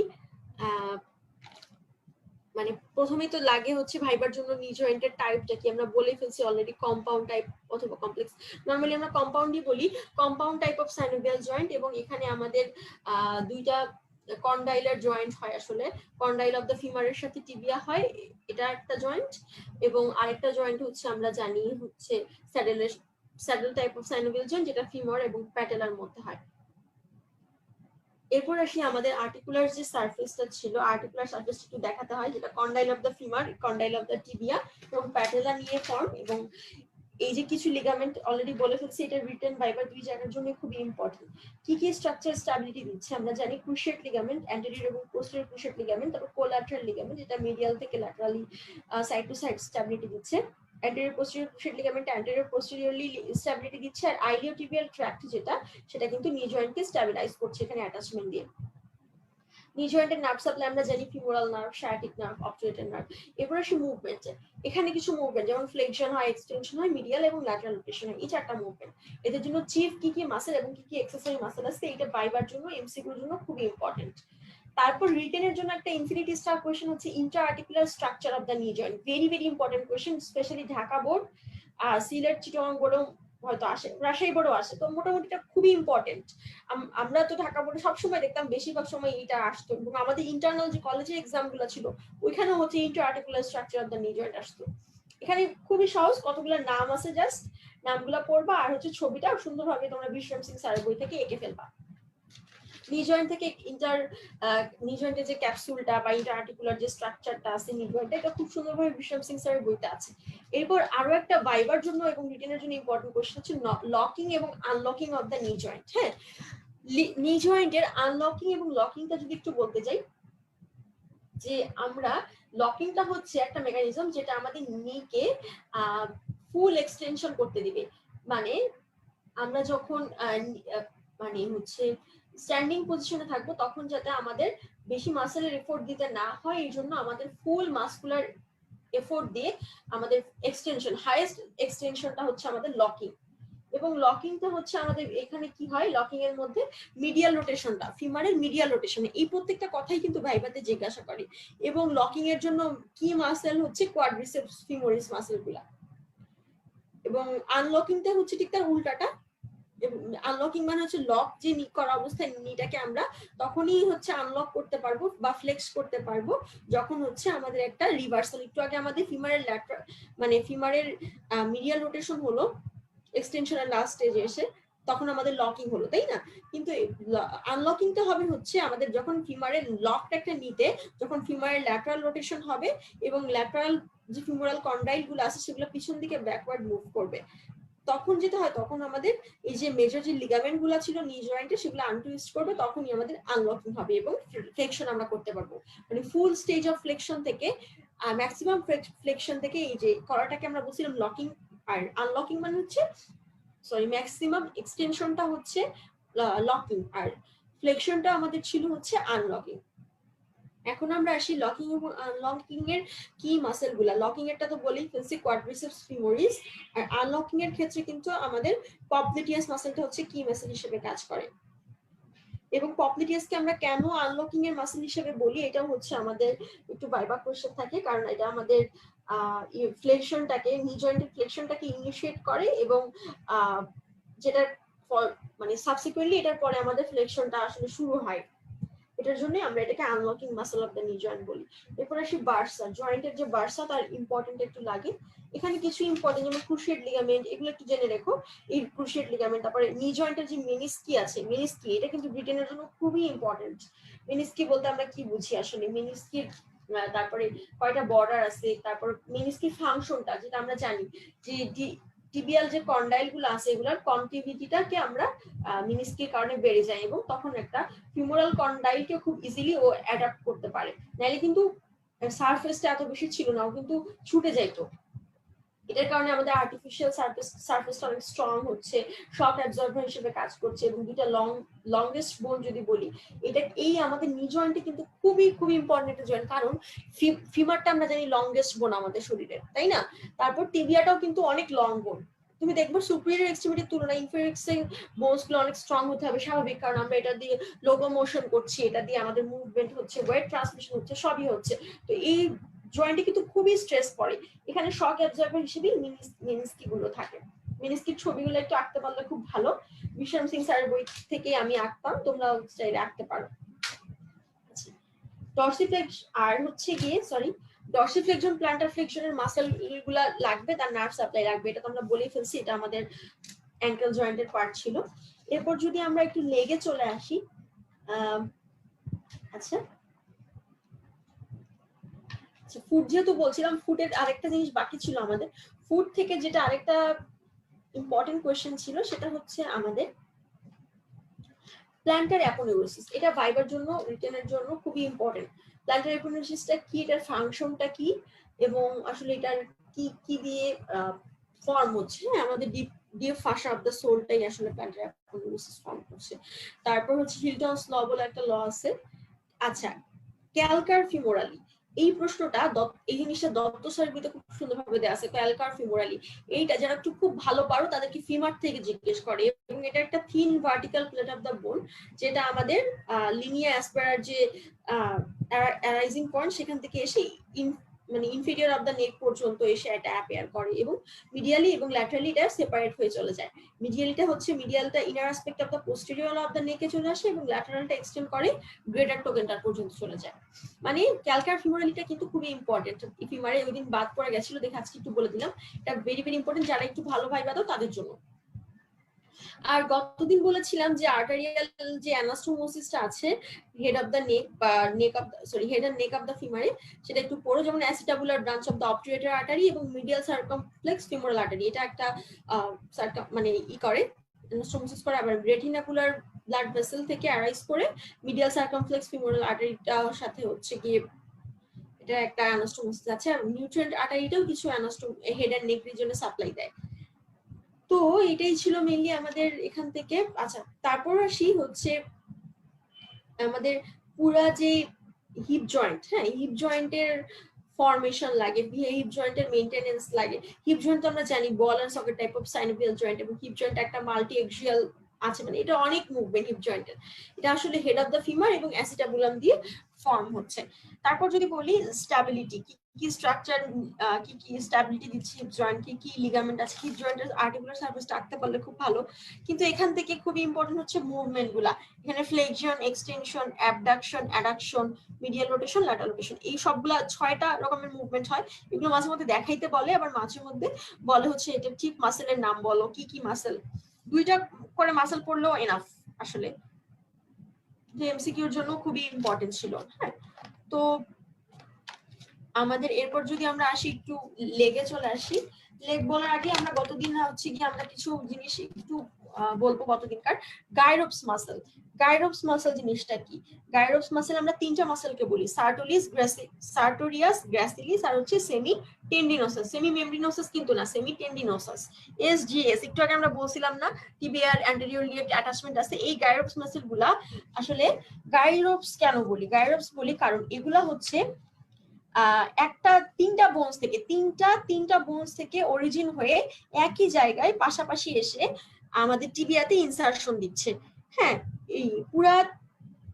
মানে প্রথমেই তো লাগে হচ্ছে ভাইবার জন্য নি জয়েন্টের টাইপটা কি, আমরা বলে ফেলছি অলরেডি, কম্পাউন্ড টাইপ অথবা কমপ্লেক্স। নরমালি আমরা কম্পাউন্ডই বলি, compound type of synovial joint, এবং এখানে আমাদের দুইটা কন্ডাইলার জয়েন্ট হয় আসলে, কন্ডাইল অফ দ্য ফিমারের সাথে টিবিয়া হয়, এটা একটা জয়েন্ট, এবং আরেকটা জয়েন্ট হচ্ছে আমরা জানি হচ্ছে saddle type of synovial joint, যেটা ফিমার এবং প্যাটেলার মধ্যে হয়। এরপর আসি আমাদের আর্টিকুলার যে সারফেসটা ছিল, আর্টিকুলার সারফেসটা একটু দেখাতে হয়, যেটা condyle of the femur, condyle of the tibia এবং প্যাটেলা নিয়ে ফর্ম। এবং এই যে কিছু লিগামেন্ট অলরেডি বলে ফেলছি, এটা রিটেন ভাইবার দুই জায়গার জন্য খুবই ইম্পর্টেন্ট। কি কি স্ট্রাকচার স্ট্যাবিলিটি দিচ্ছে আমরা জানি, ক্রুশিয়েট লিগামেন্ট, অ্যান্টেরিয়র এবং পোস্টেরিয়র ক্রুশিয়েট লিগামেন্ট, তারপর কোলাটারাল লিগামেন্ট, যেটা মিডিয়াল থেকে laterally side to side stability দিচ্ছে, anterior posterior cruciate ligament anterior posteriorly stability দিচ্ছে, আর আইলিওটিবিয়াল ট্র্যাক্ট যেটা, সেটা কিন্তু নি জয়েন্টকে স্ট্যাবিলাইজ করছে এখানে অ্যাটাচমেন্ট দিয়ে। নি জয়েন্টের নার্ভ সাপ্লাই আমরা জানি femoral nerve, sciatic nerve, obturator nerve. এরপর আসি মুভমেন্টে, এখানে কিছু মুভমেন্ট যেমন ফ্লেকশন হয়, এক্সটেনশন হয়, মিডিয়াল এবং ল্যাটারাল রোটেশন হয়, এই চারটা মুভমেন্ট। এদের জন্য চিফ কি কি মাসেল এবং কি কি এক্সারসাইজ মাসেল আছে, এটা বাইবার জন্য এমসিকিউর জন্য খুবই ইম্পর্টেন্ট। তারপর রিটেনের জন্য একটা ইনফিনিটি স্টার কোয়েশ্চেন হচ্ছে inter articular structure of the নি joint, very very important question, specially Dhaka board, Sylhet, Chittagong বোর্ডও হয়তো আসে, রাজশাহী বোর্ডও আসে, তো মোটামুটি এটা খুবই ইম্পর্টেন্ট। আমরা তো ঢাকা বোর্ডে সবসময় দেখতাম বেশিরভাগ সময় এটা আসতো, এবং আমাদের ইন্টারনাল যে কলেজের এক্সাম গুলো ছিল ওইখানে হচ্ছে inter articular structure of the নি জয়েন্ট আসতো। এখানে খুবই সহজ, কতগুলো নাম আছে, জাস্ট নামগুলো পড়বা আর হচ্ছে ছবিটা সুন্দরভাবে তোমরা বিশ্বরাম সিং স্যারের বই থেকে এঁকে ফেলবা। নি জয়েন্ট থেকে নি জয়েন্টের যে ক্যাপসুলটা বা ইন্টার আর্টিকুলার যে স্ট্রাকচারটা আছে নি জয়েন্টে, এটা খুব সুন্দরভাবে বিশ্বরাম সিং স্যারের বইতে আছে। এরপর আরো একটা ভাইবার জন্য এবং রিটেনের জন্য ইম্পর্টেন্ট কোশ্চেন হচ্ছে লকিং এবং আনলকিং অফ দ্য নি জয়েন্ট। হ্যাঁ, নি জয়েন্টের আনলকিং এবং লকিংটা যদি একটু বলতে যাই, যে আমরা লকিংটা হচ্ছে একটা মেকানিজম যেটা আমাদের নিকে ফুল এক্সটেনশন করতে দিবে, মানে আমরা যখন মানে হচ্ছে স্ট্যান্ডিং পজিশনে থাকবো তখন যাতে আমাদের বেশি মাসেলের এফোর্ট দিতে না হয়, এই জন্য আমাদের ফুল মাসকুলার এফোর্ট দিয়ে আমাদের এক্সটেনশন, হাইয়েস্ট এক্সটেনশনটা হচ্ছে আমাদের লকিং। এবং লকিংটা হচ্ছে আমাদের এখানে কি হয়, লকিং এর মধ্যে মিডিয়াল রোটেশনটা, ফিমারের মিডিয়াল রোটেশন, এই প্রত্যেকটা কথাই কিন্তু ভাইভাতে জিজ্ঞাসা করে। এবং লকিং এর জন্য কি মাসেল হচ্ছে কোয়াড্রিসেপস ফিমোরিস মাসেল গুলা, এবং আনলকিংটা হচ্ছে ঠিক তার উল্টাটা। আনলকিং মানে হচ্ছে লক যে করা অবস্থায় নিটাকে আমরা তখনই হচ্ছে আনলক করতে পারবো বা ফ্লেক্স করতে পারবো যখন হচ্ছে আমাদের একটা রিভার্সাল, একটু আগে আমাদের ফিমারের ল্যাটারাল মানে ফিমারের মিডিয়াল রোটেশন হলো এক্সটেনশনের লাস্ট স্টেজে এসে, তখন আমাদের লকিং হলো, তাই না? কিন্তু আনলকিংটা হবে হচ্ছে আমাদের যখন ফিমারের লকটা একটা নিতে, যখন ফিমারের ল্যাটারাল রোটেশন হবে এবং ল্যাটারাল যে ফিমোরাল কন্ডাইল গুলো আছে সেগুলো পিছন দিকে ব্যাকওয়ার্ড মুভ করবে, তখন যেটা হয় তখন আমাদের এই যে মেজর যে লিগামেন্ট গুলো ছিল নি জয়েন্টে সেগুলো আনটুইস্ট করবে, তখনই আমাদের আনলকিং হবে এবং ফ্লেকশন আমরা করতে পারবো। মানে ফুল স্টেজ অফ ফ্লেকশন থেকে ম্যাক্সিমাম ফ্লেকশন থেকে এই যে করাটাকে আমরা বলছিলাম লকিং, আর আনলকিং মানে হচ্ছে ম্যাক্সিমাম এক্সটেনশনটা হচ্ছে লকিং আর ফ্লেকশনটা আমাদের ছিল হচ্ছে আনলকিং। এখন আমরা আসি লকিং এবং আনলকিং এর কি মাসেল গুলা। লকিং এরটা তো বলেই ফেলছি, কোয়াড্রিসেপস ফিমোরিস। আর আনলকিং এর ক্ষেত্রে কিন্তু আমাদের পপলিটিয়াস মাসেলটা হচ্ছে কি মাসেল হিসেবে কাজ করে। এবং পপলিটিয়াসকে আমরা কেন আনলকিং এর মাসেল হিসেবে বলি, এটাও হচ্ছে আমাদের একটু বাইবা কোশ্চেন থাকে, কারণ এটা আমাদের ফ্লেকশনটাকে, নি জয়েন্টের ফ্লেকশনটাকে ইনিশিয়েট করে এবং যেটার মানে সাবসিকুয়েন্টলি এটার পরে আমাদের ফ্লেকশনটা আসলে শুরু হয়। এটার জন্য আমরা এটাকে আনলকিং মাসল অফ দ্য নি জয়েন্ট বলি। এরপর আসি বার্সা, জয়েন্টের যে বার্সা তার ইম্পর্টেন্ট একটু লাগে। এখানে কিছু ইম্পর্টেন্ট যেমন ক্রুশিয়েট লিগামেন্ট, এগুলো একটু জেনে রেখো। এই ক্রুশিয়েট লিগামেন্ট, তারপরে নি জয়েন্টের যে মেনিস্কি আছে, মেনিস্কি এটা কিন্তু ব্রিটেনের জন্য খুবই ইম্পর্টেন্ট। মেনিস্কি বলতে আমরা কি বুঝি আসলে, মেনিস্কির তারপরে কয়টা বর্ডার আছে, তারপর মেনিস্কির ফাংশনটা যেটা আমরা জানি যে টিবিয়াল যে কন্ডাইল গুলো আছে এগুলোর কন্টিভিটিটাকে আমরা মিনিস্কির কারণে বেড়ে যায় এবং তখন একটা ফিমোরাল কন্ডাইলকে খুব ইজিলি ও অ্যাডাপ্ট করতে পারে। নাইলে কিন্তু সারফেসটা এত বেশি ছিল না, ও কিন্তু ছুটে যাইতো। এটার কারণে আমাদের আর্টিফিশিয়াল সারফেসটা অনেক স্ট্রং হচ্ছে, শক অ্যাবজর্বার হিসেবে কাজ করছে। এবং দুইটা লংগেস্ট বোন যদি বলি, এটা এই আমাদের নি জয়েন্টে কিন্তু খুবই খুবই ইম্পর্টেন্ট একটা জয়েন্ট, কারণ ফিমারটা আমরা জানি লংগেস্ট বোন আমাদের শরীরে, তাই না? তারপর টিবিয়াটাও কিন্তু অনেক লং বোন। তুমি দেখবে সুপিরিয়র এক্সট্রিমিটির তুলনায় ইনফেরিয়র বোনস গুলো অনেক স্ট্রং হতে হবে, স্বাভাবিক, কারণ আমরা এটা দিয়ে লোকোমোশন করছি, এটা দিয়ে আমাদের মুভমেন্ট হচ্ছে, ওয়েট ট্রান্সমিশন হচ্ছে, সবই হচ্ছে। তো এই জয়েন্টে কিন্তু খুবই স্ট্রেস পড়ে। এখানে শক অ্যাবজর্বার হিসেবে মিনিস্কি গুলো থাকে। মিনিস্কির ছবিগুলো একটু আঁকতে পারলে খুব ভালো, বিশ্বম সিং স্যারের বই থেকে আমি আঁকতাম, তোমরা চাইলে আঁকতে পারো। ডরসিফ্লেক্স আর হচ্ছে গিয়ে ডরসিফ্লেকশন প্ল্যান্টার ফ্লেকশনের মাসেল গুলা লাগবে, তার নার্ভ সাপ্লাই লাগবে, এটা তো আমরা বলেই ফেলছি, এটা আমাদের অ্যাঙ্কেল জয়েন্টের পার্ট ছিল। এরপর যদি আমরা একটু লেগে চলে আসি, আচ্ছা ফুট যেহেতু বলছিলাম, ফুটের আরেকটা জিনিস বাকি ছিল আমাদের। ফুট থেকে যেটা আরেকটা ইম্পর্টেন্ট কোয়েশ্চেন ছিল সেটা হচ্ছে আমাদের প্ল্যান্টার অ্যাপোনেউরোসিস। এটা ভাইবার জন্য, রিটেনের জন্য খুবই ইম্পর্টেন্ট। প্ল্যান্টার অ্যাপোনেউরোসিসটা কি, এটার ফাংশনটা কি, এবং আসলে এটার কি কি দিয়ে ফর্ম হচ্ছে। হ্যাঁ, আমাদের ডিপ ফাসা অফ দ্য সোলটাই আসলে প্ল্যান্টার অ্যাপোনেউরোসিস ফর্ম করছে। তারপর হচ্ছে হিলটনস ল বলে একটা ল আছে। আচ্ছা, ক্যালকার ফিমোরালি, এই প্রশ্নটা এই জিনিসটা দত্ত স্যারের বইতে খুব সুন্দরভাবে দেওয়া আছে। ক্যালকার ফিমোরালি, এইটা যারা একটু খুব ভালো পারো তাদেরকে ফিমার থেকে জিজ্ঞেস করে, এবং এটা একটা thin vertical plate of the bone, যেটা আমাদের লিনিয়া অ্যাসপারার যে অ্যারাইজিং পয়েন্ট সেখান থেকে এসে মানে ইনফেরিয়র অফ দ্য নেক পর্যন্ত এসে এটা অ্যাপিয়ার করে, এবং মিডিয়ালি এবং ল্যাটারালি এটা সেপারেট হয়ে চলে যায়। মিডিয়ালিটা হচ্ছে মিডিয়ালটা inner aspect of the posterior of the নেকে চলে আসে, এবং ল্যাটারালটা এক্সটেন্ড করে গ্রেটার টোকেনটার পর্যন্ত চলে যায়। মানে ক্যালকার ফিমোরালিটা কিন্তু খুবই ইম্পর্টেন্ট। ফিমারে ওই দিন বাদ পড়ে গেছিল, দেখে আজকে একটু বলে দিলাম, এটা ভেরি ভেরি ইম্পর্টেন্ট যারা একটু ভালো ভাইবা দাও তাদের জন্য। আর গতদিন বলেছিলাম যে আর্টারিয়াল যে অ্যানাস্টোমোসিসটা আছে হেড অফ দ্য নেক বা neck of head and neck of the ফিমারে, সেটা একটু পড়ো। যেমন acetabular branch of the obturator artery এবং মিডিয়াল সার্কামফ্লেক্স ফিমোরাল আর্টারি, এটা একটা মানে করে অ্যানাস্টোমোসিস করে। আবার রেটিনাকুলার ব্লাড ভেসেল থেকে অ্যারাইজ করে মিডিয়াল সার্কামফ্লেক্স ফিমোরাল আর্টারিটার সাথে হচ্ছে গিয়ে এটা একটা অ্যানাস্টোমোসিস আছে। আর নিউট্রিয়েন্ট আর্টারিটাও কিছু হেড এন্ড নেক রিজনে সাপ্লাই দেয়। তো এটাই ছিল মেইনলি আমাদের এখান থেকে। আচ্ছা, তারপর আসি হচ্ছে আমাদের পুরা যে হিপ জয়েন্ট, হ্যাঁ হিপ জয়েন্টের ফর্মেশন লাগে, হিপ জয়েন্টের মেইনটেনেন্স লাগে। হিপ জয়েন্ট তো আমরা জানি ball and socket type of synovial joint, এবং হিপ জয়েন্ট একটা মাল্টি এক্সিয়াল আছে, মানে এটা অনেক মুভমেন্ট হিপ জয়েন্টের। এটা আসলে হেড অফ দ্য ফিমার এবং অ্যাসিটাবুলাম দিয়ে ফর্ম হচ্ছে। তারপর যদি বলি স্ট্যাবিলিটি, কি স্ট্রাকচার, কি কি স্ট্যাবিলিটি দিচ্ছে হিপ জয়েন্ট, কি কি লিগামেন্ট আছে। হিপ জয়েন্টের আর্টিকুলার সারফেসটা আঁকতে পারলে খুব ভালো, কিন্তু এখান থেকে খুবই ইম্পর্টেন্ট হচ্ছে মুভমেন্ট গুলা। এখানে flexion, extension, abduction, addiction, medial rotation, lateral rotation, এই সবগুলা 6টা রকমের মুভমেন্ট হয়। এগুলো মাঝে মধ্যে দেখাইতে বলে, আবার মাঝে মধ্যে বলে হচ্ছে এটা ঠিক মাসেলের নাম বলো, কি কি মাসেল। 2টা করে মাসেল পড়লেও এনাফ আসলে, যে এমসিকিউর জন্য খুবই ইম্পর্টেন্ট ছিল। হ্যাঁ, তো আমাদের এরপর যদি আমরা আসি একটু লেগে চলে আসি। লেগ বলার আগে আমরা গতদিন হচ্ছে কি আমরা কিছু জিনিস একটু বলবো কতদিনকার। গাইরোপস মাসেল, গাইরোপস মাসেল জিনিসটা কি? গাইরোপস মাসেল আমরা তিনটা মাসেলকে বলি, সার্টোরিয়াস, গ্রাসিলিস আর হচ্ছে সেমি টেন্ডিনোসাস। সেমি মেমব্রেনোসাস কিন্তু না, সেমি টেন্ডিনোসাস। এসজিএস একটু আগে আমরা বলছিলাম না টিবিয়ার অ্যান্টেরিয়র লিয়েট অ্যাটাচমেন্ট আছে। এই গাইরোপস মাসেল গুলা আসলে গাইরোপস কেন বলি? গাইরোপস বলি কারণ এগুলা হচ্ছে একটা তিনটা বোনস থেকে অরিজিন হয়ে একই জায়গায় পাশাপাশি এসে আমাদের টিবিয়াতে ইনসারশন দিচ্ছে। হ্যাঁ, এই পুরা,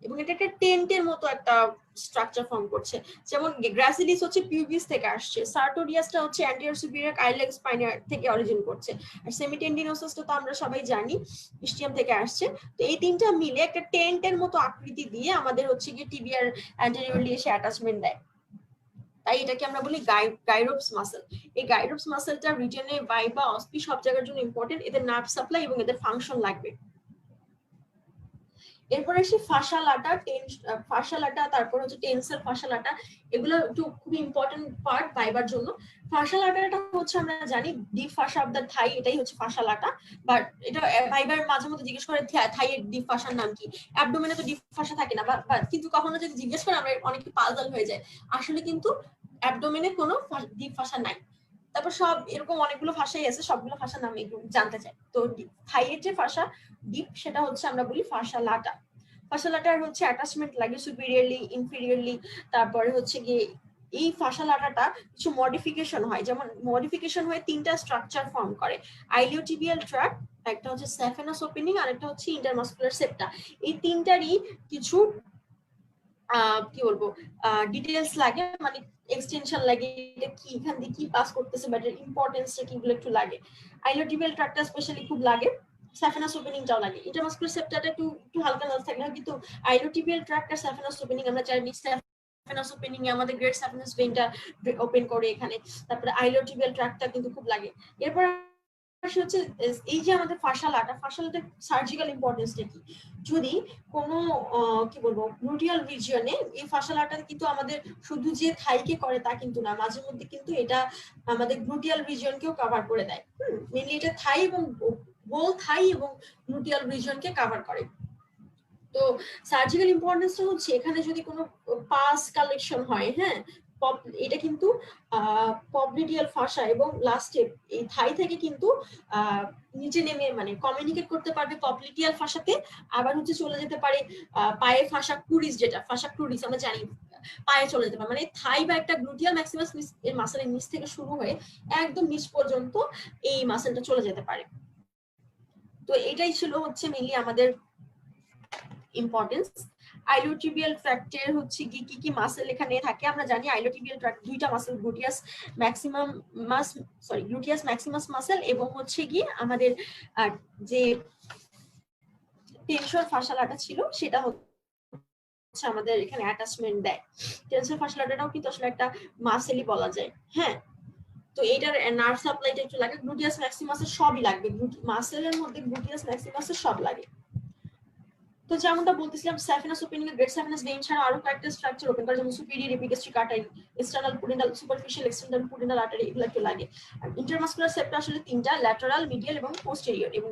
এবং এটা একটা টেন্টের মতো একটা স্ট্রাকচার ফর্ম করছে। যেমন গ্রাসিলিস হচ্ছে পিউবিস থেকে আসছে, সার্টোরিয়াসটা হচ্ছে অ্যান্টেরিয়র সুপিরিয়র আইলেক স্পাইনার থেকে অরিজিন করছে, আর সেমিটেন্ডিনোসাসটা তো আমরা সবাই জানি ইস্টিয়াম থেকে আসছে। তো এই তিনটা মিলে একটা টেন্টের মতো আকৃতি দিয়ে আমাদের হচ্ছে গিয়ে টিবিয়ার অ্যান্টেরিয়রলি এসে অ্যাটাচমেন্ট দেয়। তাই এটাকে আমরা বলি গাইরোপস মাসেল। এই গাইরোপস মাসেলটা রিজনে ভাইবা অসপি সব জায়গার জন্য ইম্পর্টেন্ট, এদের নার্ভ সাপ্লাই এবং এদের ফাংশন লাগবে। এরপর আসি ফাসালাটা, তারপর হচ্ছে টেনসার ফাসালাটা, এগুলো একটু খুবই ইম্পর্টেন্ট পার্ট ভাইবার জন্য। ফাসালাটাটা হচ্ছে আমরা জানি ডিপ ফাসা অফ দ্য থাই, এটাই হচ্ছে ফাসালাটা। বাট এটা ভাইবার মাঝে মধ্যে জিজ্ঞেস করে থাইয়ের ডিপ ফাসার নাম কি, অ্যাবডোমেনে তো ডিপ ফাসা থাকে না, কিন্তু কখনো যদি জিজ্ঞেস করে আমরা অনেকে পাজল হয়ে যায়, আসলে কিন্তু অ্যাবডোমেনে কোনো ডিপ ফাসা নাই। তারপর সব এরকম অনেকগুলো ভাষাই আছে, সবগুলো ভাষার নাম একটু জানতে চাই। তো থাইয়ের যে ভাষা ডিপ, সেটা হচ্ছে আমরা বলি ফাসালাটা। ফাসালাটার হচ্ছে অ্যাটাচমেন্ট লাগে সুপিরিয়রলি, ইনফিরিয়রলি। তারপরে হচ্ছে গিয়ে এই ফাসালাটাটা কিছু মডিফিকেশন হয়, যেমন মডিফিকেশন হয়ে তিনটা স্ট্রাকচার ফর্ম করে, আইলিওটিবিয়াল ট্র্যাক্ট, একটা হচ্ছে স্যাফেনাস ওপেনিং, আর একটা হচ্ছে ইন্টারমাসকুলার সেপ্টা। এই তিনটারই কিছু কি বলবো ডিটেলস লাগে, মানে এক্সটেনশন লাগে, এটা কি এখান দিয়ে কি পাস করতেছে বা এর ইম্পর্টেন্সটা কি, এগুলো একটু লাগে। আইলিওটিবিয়াল ট্র্যাক্টটা স্পেশালি খুব লাগে, স্যাফেনাস ওপেনিংটাও লাগে। ইন্টারমাসকুলার সেপ্টাটা একটু হালকা নার্ভ থাকে, কিন্তু আইলিওটিবিয়াল ট্র্যাক্ট আর স্যাফেনাস ওপেনিং আমরা জানি, স্যাফেনাস ওপেনিং এ আমাদের গ্রেট স্যাফেনাস ভেইনটা ওপেন করে এখানে, তারপরে আইলিওটিবিয়াল ট্র্যাক্টটা কিন্তু খুব লাগে। এরপর হচ্ছে এই যে আমাদের ফাসালাটা সার্জিক্যাল ইম্পর্টেন্সটা কি? যদি কোনো কি বলবো গ্লুটিয়াল রিজিয়নে এই ফাসালাটা কিন্তু আমাদের শুধু যে থাইকে করে তা কিন্তু না, মাঝে মধ্যে কিন্তু এটা আমাদের গ্লুটিয়াল রিজিয়নকেও কভার করে দেয়। মেইনলি এটা থাই এবং হোল থাই এবং গ্লুটিয়াল রিজিয়নকে কভার করে। তো সার্জিক্যাল ইম্পর্টেন্সটা হচ্ছে এখানে যদি কোনো পাস কালেকশন হয়, হ্যাঁ, এটা কিন্তু পবলিডিয়াল ফাসা এবং লাস্টে এই থাই থেকে কিন্তু নিচে নেমে মানে কমিউনিকেট করতে পারবে পবলিডিয়াল ফাসাতে, আবার হচ্ছে চলে যেতে পারে পায়ে ফাসা ক্রুরিস, যেটা ফাসা ক্রুরিস আমরা জানি পায়ে চলে যেতে পারে, মানে থাই বা একটা গ্লুটিয়াল ম্যাক্সিমাস এর মাসেলের নিচ থেকে শুরু হয়ে একদম নিচ পর্যন্ত এই মাসেলটা চলে যেতে পারে। তো এটাই ছিল হচ্ছে মেইনলি আমাদের ইম্পর্টেন্স। আইলোটিবিয়াল ট্র্যাক্টের হচ্ছে কি মাসেল এখানে থাকে আমরা জানি। আইলোটিবিয়াল ট্র্যাক্ট দুইটা মাসেল, গ্লুটিয়াস ম্যাক্সিমাস মাসেল এবং হচ্ছে গিয়ে আমাদের যে টেনসর ফাসালাটা ছিল সেটা হচ্ছে আমাদের এখানে অ্যাটাচমেন্ট দেয়। টেনসর ফাসালাটাও কিন্তু আসলে একটা মাসেলই বলা যায়। হ্যাঁ, তো এটার নার্ভ সাপ্লাইটা একটু লাগে, গ্লুটিয়াস ম্যাক্সিমাসের সবই লাগবে, মাসেলের মধ্যে গ্লুটিয়াস ম্যাক্সিমাসের সব লাগে। তো যেমনটা বলতেছিলাম স্যাফেনাস ওপেনিং এ গ্রেট স্যাফেনাস ভেইন ছাড়া আরো কয়েকটা স্ট্রাকচার ওপেন করে, যেমন superior epigastric artery, external pudendal, superficial external pudendal artery, এগুলো একটু লাগে। আর ইন্টারমাসকুলার সেপ্টা আসলে তিনটা, ল্যাটারাল, মিডিয়াল এবং পোস্টেরিয়র, এবং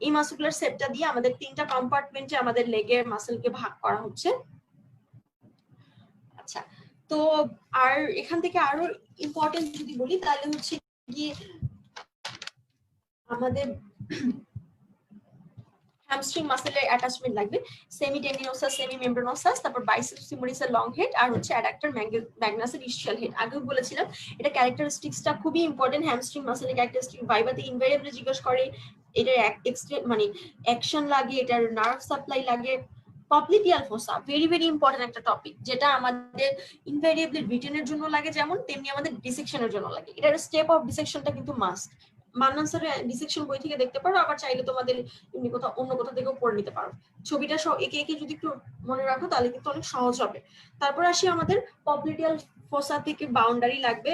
এই মাসকুলার সেপ্টা দিয়ে আমাদের তিনটা কম্পার্টমেন্টে আমাদের লেগের মাসেলকে ভাগ করা হচ্ছে। আচ্ছা, তো আর এখান থেকে আরো ইম্পর্টেন্ট যদি বলি তাহলে হচ্ছে গিয়ে আমাদের হ্যামস্ট্রিং মাসেলের অ্যাটাচমেন্ট লাগবে, সেমি টেন্ডিনোসাস, সেমি মেমব্রেনোসাস, তারপর বাইসেপস ফিমোরিসের লং হেড, আর হচ্ছে অ্যাডাক্টর ম্যাগনাসের ইসচিয়াল হেড। আগেও বলেছিলাম এটা ক্যারেক্টারিস্টিক্সটা খুবই ইম্পর্টেন্ট। হ্যামস্ট্রিং মাসেলের ক্যারেক্টারিস্টিক ভাইবাতে ইনভেরিয়েবলি জিজ্ঞেস করে, এটার মানে অ্যাকশন লাগে, এটার নার্ভ সাপ্লাই লাগে। পপলিডিয়াল ফোসা ভেরি ভেরি ইম্পর্টেন্ট একটা টপিক, যেটা আমাদের ইনভেরিয়েবলি রিটেনের জন্য লাগে যেমন, তেমনি আমাদের ডিসেকশনের জন্য লাগে। এটার স্টেপ অফ ডিসেকশনটা কিন্তু মাস্ট। মান্নান স্যারের ডিসেকশন বই থেকে দেখতে পারো, আবার চাইলে তোমাদের এমনি কোথাও অন্য কোথাও থেকেও পড়ে নিতে পারো। ছবিটা একে একে যদি একটু মনে রাখো তাহলে কিন্তু অনেক সহজ হবে। তারপর আসি আমাদের পপলিডিয়াল ফোসা থেকে বাউন্ডারি লাগবে,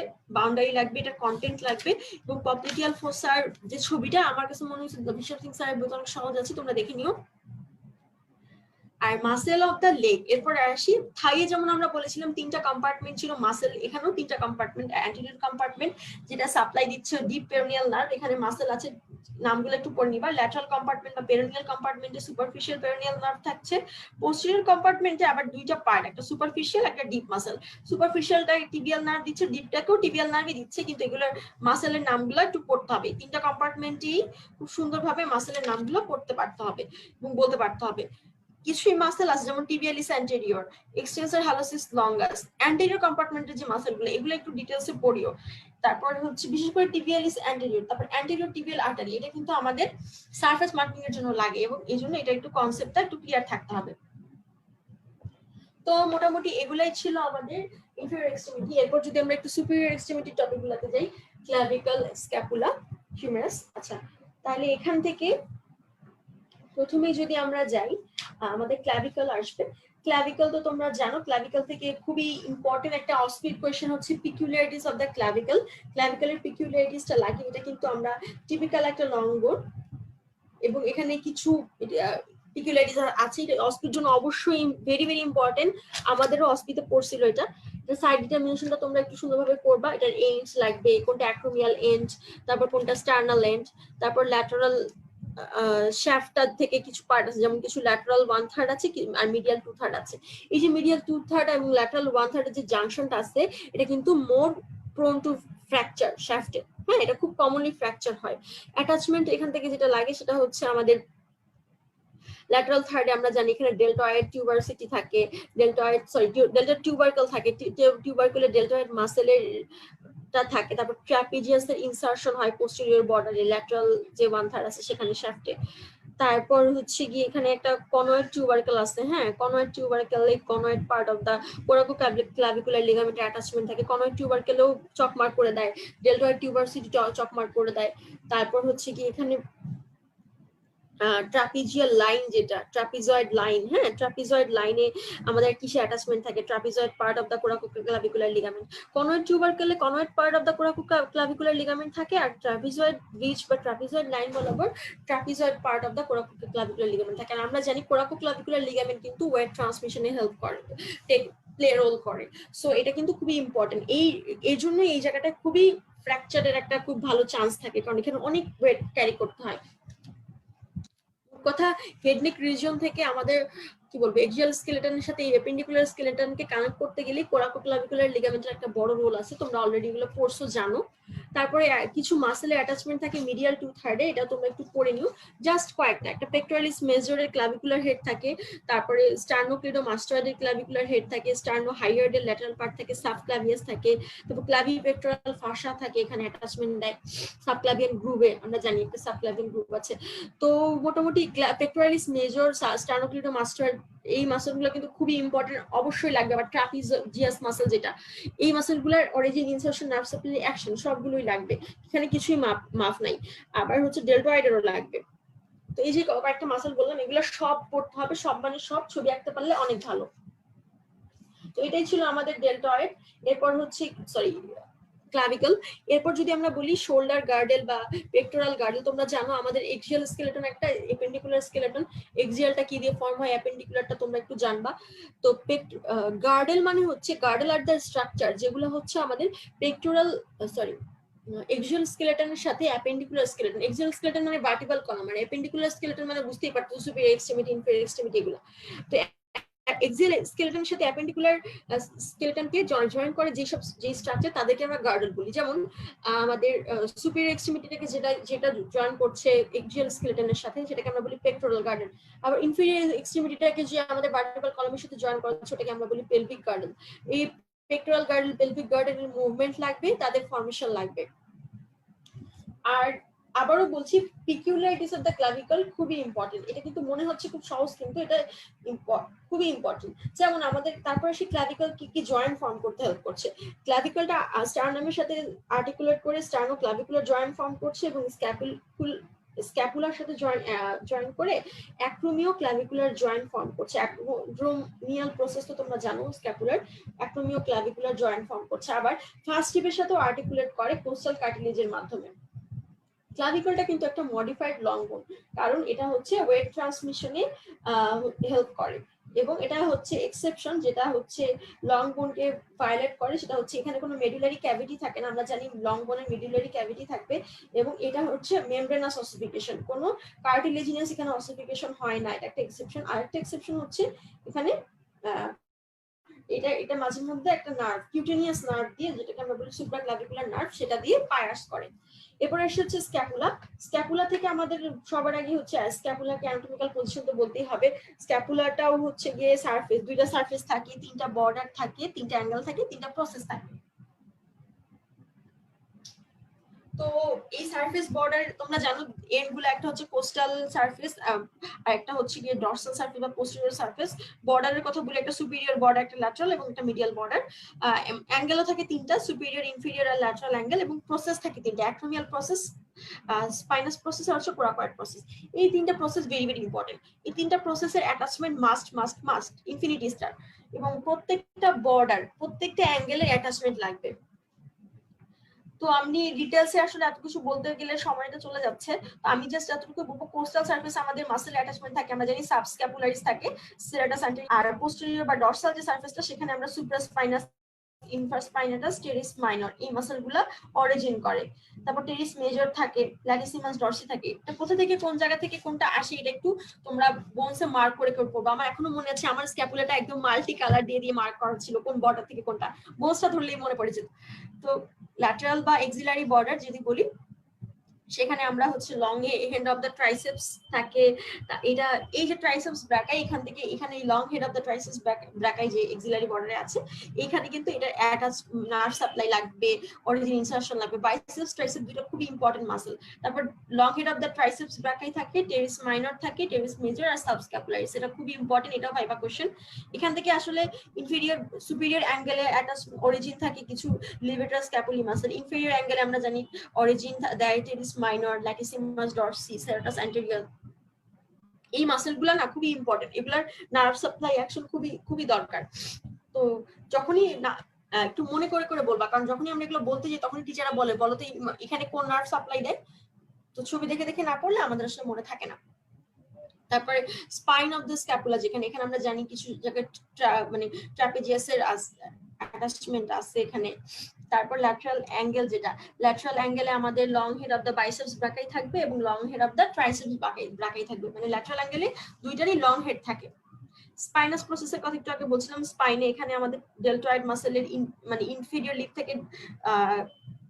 এটার কন্টেন্ট লাগবে, এবং পপলিডিয়াল ফোসার যে ছবিটা আমার কাছে মনে হচ্ছে বিশ্বনাথ সিং স্যারের বইতে অনেক সহজ আছে, তোমরা দেখে নিও। আর মাসেল অফ দ্য লেগ, এরপর আসি থাইয়ে যেমন আমরা বলেছিলাম তিনটা কম্পার্টমেন্ট ছিল মাসেল, এখানেও তিনটা কম্পার্টমেন্ট। অ্যান্টেরিয়র কম্পার্টমেন্ট যেটা সাপ্লাই দিচ্ছে ডিপ পেরোনিয়াল নার্ভ, এখানে মাসেল আছে নামগুলো একটু পড়ে নিবা। ল্যাটারাল কম্পার্টমেন্ট বা পেরোনিয়াল কম্পার্টমেন্টে সুপারফিশিয়াল পেরোনিয়াল নার্ভ থাকছে। পোস্টেরিয়র কম্পার্টমেন্টে আবার দুইটা পার্ট, একটা সুপারফিশিয়াল একটা ডিপ মাসেল। সুপারফিশিয়ালটা টিবিয়াল নার্ভ দিচ্ছে, ডিপটাকেও টিবিয়াল নার্ভই দিচ্ছে, কিন্তু এগুলোর মাসেলের নামগুলো একটু পড়তে হবে। তিনটা কম্পার্টমেন্টেই খুব সুন্দরভাবে মাসেলের নামগুলো পড়তে পারতে হবে এবং বলতে পারতে হবে। কিছুই মাসেল আছে যেমন tibialis anterior, extensor hallucis longus, anterior কম্পার্টমেন্টের যে মাসেলগুলো এগুলো একটু ডিটেলসে পড়িও। তারপর হচ্ছে বিশেষ করে টিবিয়ালিস অ্যান্টেরিয়র, তারপর অ্যান্টেরিয়র টিবিয়াল আর্টারি, এটা কিন্তু আমাদের সারফেস মার্কিং এর জন্য লাগে এবং এই জন্য এটা একটু কনসেপ্টটা একটু ক্লিয়ার থাকতে হবে। তো মোটামুটি এগুলাই ছিল আমাদের ইনফেরিয়র এক্সট্রিমিটি। এরপর যদি আমরা একটু সুপিরিয়র এক্সট্রিমিটির টপিকগুলোতে যাই, ক্লাভিকল, স্ক্যাপুলা, হিউমেরাস। আচ্ছা, তাহলে এখান থেকে প্রথমেই যদি আমরা যাই, আমাদের ক্লাভিকল আসবে। ক্লাভিকল তো তোমরা জানো, ক্লাভিকল থেকে খুবই ইম্পর্টেন্ট একটা অস্পিড কোয়েশ্চেন হচ্ছে পিকুলিয়ারিটিস অফ দ্য ক্লাভিকল। ক্লাভিকলের পিকুলিয়ারিটিসটা লাগে, এটা কিন্তু আমরা টিপিক্যাল একটা লং বোন এবং এখানে কিছু পিকুলিয়ারিটিস আছে, এটা অস্পির জন্য অবশ্যই ভেরি ভেরি ইম্পর্টেন্ট। আমাদেরও অস্পিতে পড়ছিল এটা। সাইড ডিটারমিনেশনটা তোমরা একটু সুন্দরভাবে করবা। এটার এন্ড লাগবে, কোনটা অ্যাক্রোমিয়াল এন্ড, তারপর কোনটা স্টার্নাল এন্ড, তারপর ল্যাটারাল শ্যাফটার থেকে কিছু পার্ট আছে, যেমন কিছু ল্যাটারাল 1/3 আছে আর মিডিয়াল 2/3 আছে। এই যে মিডিয়াল 2/3 এবং ল্যাটারাল 1/3 এর যে জাংশনটা আছে, এটা কিন্তু মোর প্রোন টু ফ্র্যাকচার শ্যাফটে। হ্যাঁ, এটা খুব কমনলি ফ্র্যাকচার হয়। অ্যাটাচমেন্ট এখান থেকে যেটা লাগে সেটা হচ্ছে আমাদের ল্যাটারাল থার্ডে আমরা জানি এখানে ডেল্টয়েড টিউবারসিটি থাকে, ডেল্টা টিউবারকল থাকে, টিউবারকলে ডেল্টয়েড মাসেলের থাকে, তারপর ট্রাপিজিয়াসের ইনসারশন হয় পোস্টেরিয়র বর্ডারে, ল্যাটারাল যে 1/3 আছে সেখানে শ্যাফটে। তারপর হচ্ছে গিয়ে এখানে একটা কনয়েড টিউবারকল আছে। হ্যাঁ, কনয়েড টিউবারকল, এই conoid part of the coracoclavicular লিগামেন্টের অ্যাটাচমেন্ট থাকে। কনয়েড টিউবারকলেও চকমার্ক করে দেয়, ডেল্টয়েড টিউবারসিটি চকমার্ক করে দেয়। তারপর হচ্ছে কি এখানে ট্রাপিজিয়াল লাইন, যেটা ট্রাপিজয়েড লাইন, হ্যাঁ, ট্রাপিজয়েড লাইনে আমাদের কিসে অ্যাটাচমেন্ট থাকে, trapezoid part of the coracoclavicular ligament. Conoid টিউবারকলে conoid part of the coracoclavicular ligament থাকে, আর ট্রাপিজয়েড রিচ বা ট্রাপিজয়েড লাইন বরাবর trapezoid part of the coracoclavicular ligament থাকে। আর আমরা জানি কোরাকো ক্লাভিকুলার লিগামেন্ট কিন্তু ওয়েট ট্রান্সমিশনে হেল্প করে, প্লে রোল করে। সো এটা কিন্তু খুবই ইম্পর্টেন্ট। এই জন্য এই জায়গাটা খুবই ফ্র্যাকচারের একটা খুব ভালো চান্স থাকে, কারণ এখানে অনেক ওয়েট ক্যারি করতে হয়। কথা হেডনেক রিজিয়ন থেকে আমাদের কি বলবো এক্সিয়াল স্কেলেটনের সাথে এপেন্ডিকুলার স্কেলেটনকে কানেক্ট করতে গেলে কোরাকোক্লাভিকুলার লিগামেন্টের একটা বড় রোল আছে, তোমরা অলরেডি এগুলো পড়ছো, জানো। তারপরে কিছু মাসেলের অ্যাটাচমেন্ট থাকে মিডিয়াল 2/3, এটা তোমরা একটু পড়ে নিও, জাস্ট কয়েকটা। একটা পেক্টোরালিস মেজরের ক্লাভিকুলার হেড থাকে, তারপরে স্টার্নোক্লিডোমাস্টয়েডের ক্লাভিকুলার হেড থাকে, স্টার্নো হাইয়ার্ডের ল্যাটারাল পার্ট থাকে, সাবক্লাভিয়াস থাকে, তারপর ক্লাভিপেক্টোরাল ফাসা থাকে, এখানে অ্যাটাচমেন্ট দেয়। সাবক্লাভিয়ান গ্রুভে আমরা জানি একটা সাবক্লাভিয়ান গ্রুভ আছে। তো মোটামুটি পেক্টোরালিস মেজর, স্টার্নোক্লিডোমাস্টয়েড, এই মাসেলগুলো কিন্তু খুবই ইম্পর্টেন্ট, অবশ্যই লাগবে। আবার ট্রাপিজিয়াস মাসেল, যেটা এই মাসেলগুলোর origin, insertion, nerve supply, action সবগুলোই লাগবে, এখানে কিছুই মাফ নাই। আবার হচ্ছে ডেল্টয়েডেরও লাগবে। তো এই যে কয়েকটা মাসেল বললাম, এগুলো সব পড়তে হবে, সব মানে সব, ছবি আঁকতে পারলে অনেক ভালো। তো এটাই ছিল আমাদের ডেল্টয়েড। এরপর হচ্ছে ক্লাভিকল। এরপর যদি আমরা বলি শোল্ডার গার্ডেল বা পেক্টোরাল গার্ডেল, তোমরা জানো আমাদের এক্সিয়াল স্কেলেটন একটা, এপেন্ডিকুলার স্কেলেটন। এক্সিয়ালটা কি দিয়ে ফর্ম হয়, অ্যাপেন্ডিকুলারটা তোমরা একটু জানবা। তো গার্ডেল মানে হচ্ছে, গার্ডেল আর দ্য স্ট্রাকচার যেগুলো হচ্ছে আমাদের পেক্টোরাল এক্সিয়াল স্কেলেটনের সাথে অ্যাপেন্ডিকুলার স্কেলেটন। এক্সিয়াল স্কেলেটন মানে ভার্টিক্যাল কলাম, আর অ্যাপেন্ডিকুলার স্কেলেটন মানে বুঝতেই পারছো সুপিরিয়র এক্সট্রিমিটি, ইনফেরিয়র এক্সট্রিমিটি এগুলো। তো এক্সিয়াল স্কেলেটনের সাথে অ্যাপেন্ডিকুলার স্কেলেটনকে জয়েন করে যে স্ট্রাকচার, তাদেরকে আমরা গার্ডেল বলি। যেমন আমাদের সুপিরিয়র এক্সট্রিমিটিটাকে যেটা জয়েন করছে এক্সিয়াল স্কেলেটনের সাথে, সেটাকে আমরা বলি পেক্টোরাল গার্ডেল। আবার ইনফেরিয়র এক্সট্রিমিটিটাকে যে আমাদের ভার্টিক্যাল কলামের সাথে জয়েন করছে, সেটাকে আমরা বলি পেলভিক গার্ডেল। এই পেক্টোরাল গার্ডেল, পেলভিক গার্ডেলের মুভমেন্ট লাগবে, তাদের ফর্মেশন লাগবে। আর আবারও বলছি, পিকুলিয়ারিটিস অফ দ্য ক্লাভিকল খুবই ইম্পর্টেন্ট। এটা কিন্তু মনে হচ্ছে খুব সহজ, কিন্তু এটা খুবই ইম্পর্টেন্ট। যেমন আমাদের তারপরে সেই ক্লাভিকল কি কি জয়েন্ট ফর্ম করতে হেল্প করছে। ক্লাভিকলটা স্টার্নামের সাথে আর্টিকুলেট করে স্টার্নো ক্লাভিকুলার জয়েন্ট ফর্ম করছে, এবং স্ক্যাপুলার সাথে জয়েন করে অ্যাক্রোমিও ক্লাভিকুলার জয়েন্ট ফর্ম করছে। অ্যাক্রোমিয়াল প্রসেস তো তোমরা জানো, স্ক্যাপুলার অ্যাক্রোমিও ক্লাভিকুলার জয়েন্ট ফর্ম করছে। আবার ফার্স্ট টিপের সাথেও আর্টিকুলেট করে কোস্টাল কার্টিলেজের মাধ্যমে। ক্লাভিকলটা কিন্তু একটা মডিফাইড লং বোন, কারণ এটা হচ্ছে ওয়েট ট্রান্সমিশনে হেল্প করে। এবং এটা হচ্ছে এক্সেপশন, যেটা হচ্ছে লং বোনকে ভায়োলেট করে, সেটা হচ্ছে এখানে কোনো মেডুলারি ক্যাভিটি থাকে না। আমরা জানি লং বোনের মেডুলারি ক্যাভিটি থাকবে, এবং এটা হচ্ছে মেমব্রেনাস অসিফিকেশন, কোনো কার্টিলেজিনাস এখানে অসিফিকেশন হয় না, এটা একটা এক্সেপশন। আরেকটা এক্সেপশন হচ্ছে এখানে এটা মাঝে মধ্যে একটা নার্ভ, কিউটেনিয়াস নার্ভ দিয়ে, যেটাকে আমরা বলি সুপ্রাক্লাভিকুলার নার্ভ, সেটা দিয়ে পায়াস করে। এরপরে আসে হচ্ছে স্ক্যাপুলা। স্ক্যাপুলা থেকে আমাদের সবার আগে হচ্ছে স্ক্যাপুলাকে অ্যানাটমিক্যাল পজিশন তো বলতেই হবে। স্ক্যাপুলাটাও হচ্ছে গিয়ে সারফেস, দুইটা সারফেস থাকে, তিনটা বর্ডার থাকে, তিনটা অ্যাঙ্গেল থাকে, তিনটা প্রসেস থাকে। তো এই সারফেস বর্ডার তোমরা জানো এন্ড গুলো, একটা হচ্ছে কোস্টাল সারফেস আর একটা হচ্ছে গিয়ে ডরসাল সারফেস বা পোস্টেরিয়র সারফেস। বর্ডারের কথা বলি, একটা সুপিরিয়র বর্ডার, একটা ল্যাটারাল এবং একটা মিডিয়াল বর্ডার। অ্যাঙ্গেলও থাকে তিনটা, সুপিরিয়র, ইনফিরিয়র আর ল্যাটারাল অ্যাঙ্গেল, এবং প্রসেস থাকে তিনটা, অ্যাক্রোমিয়াল প্রসেস, স্পাইনাস প্রসেস আর হচ্ছে কোরাকয়েড প্রসেস। এই তিনটা প্রসেস ভেরি ভেরি ইম্পর্টেন্ট। এই তিনটা প্রসেসের attachment must must must infinity star, এবং প্রত্যেকটা বর্ডার, প্রত্যেকটা অ্যাঙ্গেলের অ্যাটাচমেন্ট লাগবে। তো আমি ডিটেলসে আসলে এত কিছু বলতে গেলে সময়টা চলে যাচ্ছে, তো আমি জাস্ট এতটুকু বলবো, কোস্টাল সারফেস আমাদের মাসেল অ্যাটাচমেন্ট থাকে, আমরা জানি সাবস্ক্যাপুলারিস থাকে, সেরাটাস অ্যান্টেরিয়র, আর পোস্টেরিয়র বা ডরসাল যে সারফেসটা, সেখানে আমরা সুপ্রাস্পাইনাস, ইনফ্রাস্পাইনাটাস, টেরিস মাইনর, এই মাসেলগুলো অরিজিন করে। তারপর টেরিস মেজর থাকে, ল্যাটিসিমাস ডরসি থাকে। এটা কোথা থেকে কোন জায়গা থেকে কোনটা আসে এটা একটু তোমরা বোনসে মার্ক করে করবো। আমার এখনো মনে আছে আমার স্ক্যাপুলাটা একদম মাল্টি কালার দিয়ে দিয়ে মার্ক করা ছিল, কোন বর্ডার থেকে কোনটা, বোনসটা ধরলেই মনে পড়ে যেত। তো ল্যাটারাল বা এক্সিলারি বর্ডার যদি বলি, সেখানে আমরা হচ্ছে long head of the triceps থাকে, এটা এই যে ট্রাইসেপস ব্রাকাই, এখান থেকে এখানে long head of the triceps ব্রাকাই যে এক্সিলারি বর্ডারে আছে, এইখানে কিন্তু এটা অ্যাটাচ নার্ভ সাপ্লাই লাগবে, অরিজিন ইনসারশন লাগবে। বাইসেপস ট্রাইসেপস দুটো খুবই ইম্পর্টেন্ট মাসল। তারপর long head of the triceps ব্রাকাই থাকে, টেরিস মাইনর থাকে, টেরিস মেজর আর সাবস্ক্যাপুলারিস, এটা খুবই ইম্পর্টেন্ট, এটাও ভাইবা কোশ্চেন। এখান থেকে আসলে ইনফিরিয়র সুপিরিয়র অ্যাঙ্গেলে অ্যাটাচ অরিজিন থাকে কিছু লিভেটার স্ক্যাপুলি মাসল, ইনফিরিয়র অ্যাঙ্গেলে আমরা জানি অরিজিন দেয় teres minor, latissimus dorsi, serratus anterior. এই মাসেলগুলো না খুবই ইম্পর্টেন্ট, এগুলার নার্ভ সাপ্লাই অ্যাকশন খুবই খুবই দরকার। তো যখনই না একটু মনে করে করে বলবা, কারণ যখনই আমরা এগুলো বলতে যাই তখনই টিচাররা বলে, বলো তো এখানে কোন নার্ভ সাপ্লাই দেয়, তো ছবি দেখে দেখে না পড়লে আমাদের আসলে মনে থাকে না। তারপরে স্পাইন অফ দ্য স্ক্যাপুলা, যেখানে এখানে আমরা জানি কিছু জায়গায় মানে ট্রাপেজিয়াসের অ্যাটাচমেন্ট আছে এখানে। তারপর ল্যাটারাল অ্যাঙ্গেল, যেটা ল্যাটারাল অ্যাঙ্গেলে আমাদের long head of the biceps ব্রাকাই থাকবে এবং long head of the triceps ব্রাকাই থাকবে, মানে ল্যাটারাল অ্যাঙ্গেলে দুইটারই লং হেড থাকে। স্পাইনাস প্রসেসের কথা একটু আগে বলছিলাম, স্পাইনে এখানে আমাদের ডেলটয়েড মাসেলের মানে ইনফিরিয়র লিপ থেকে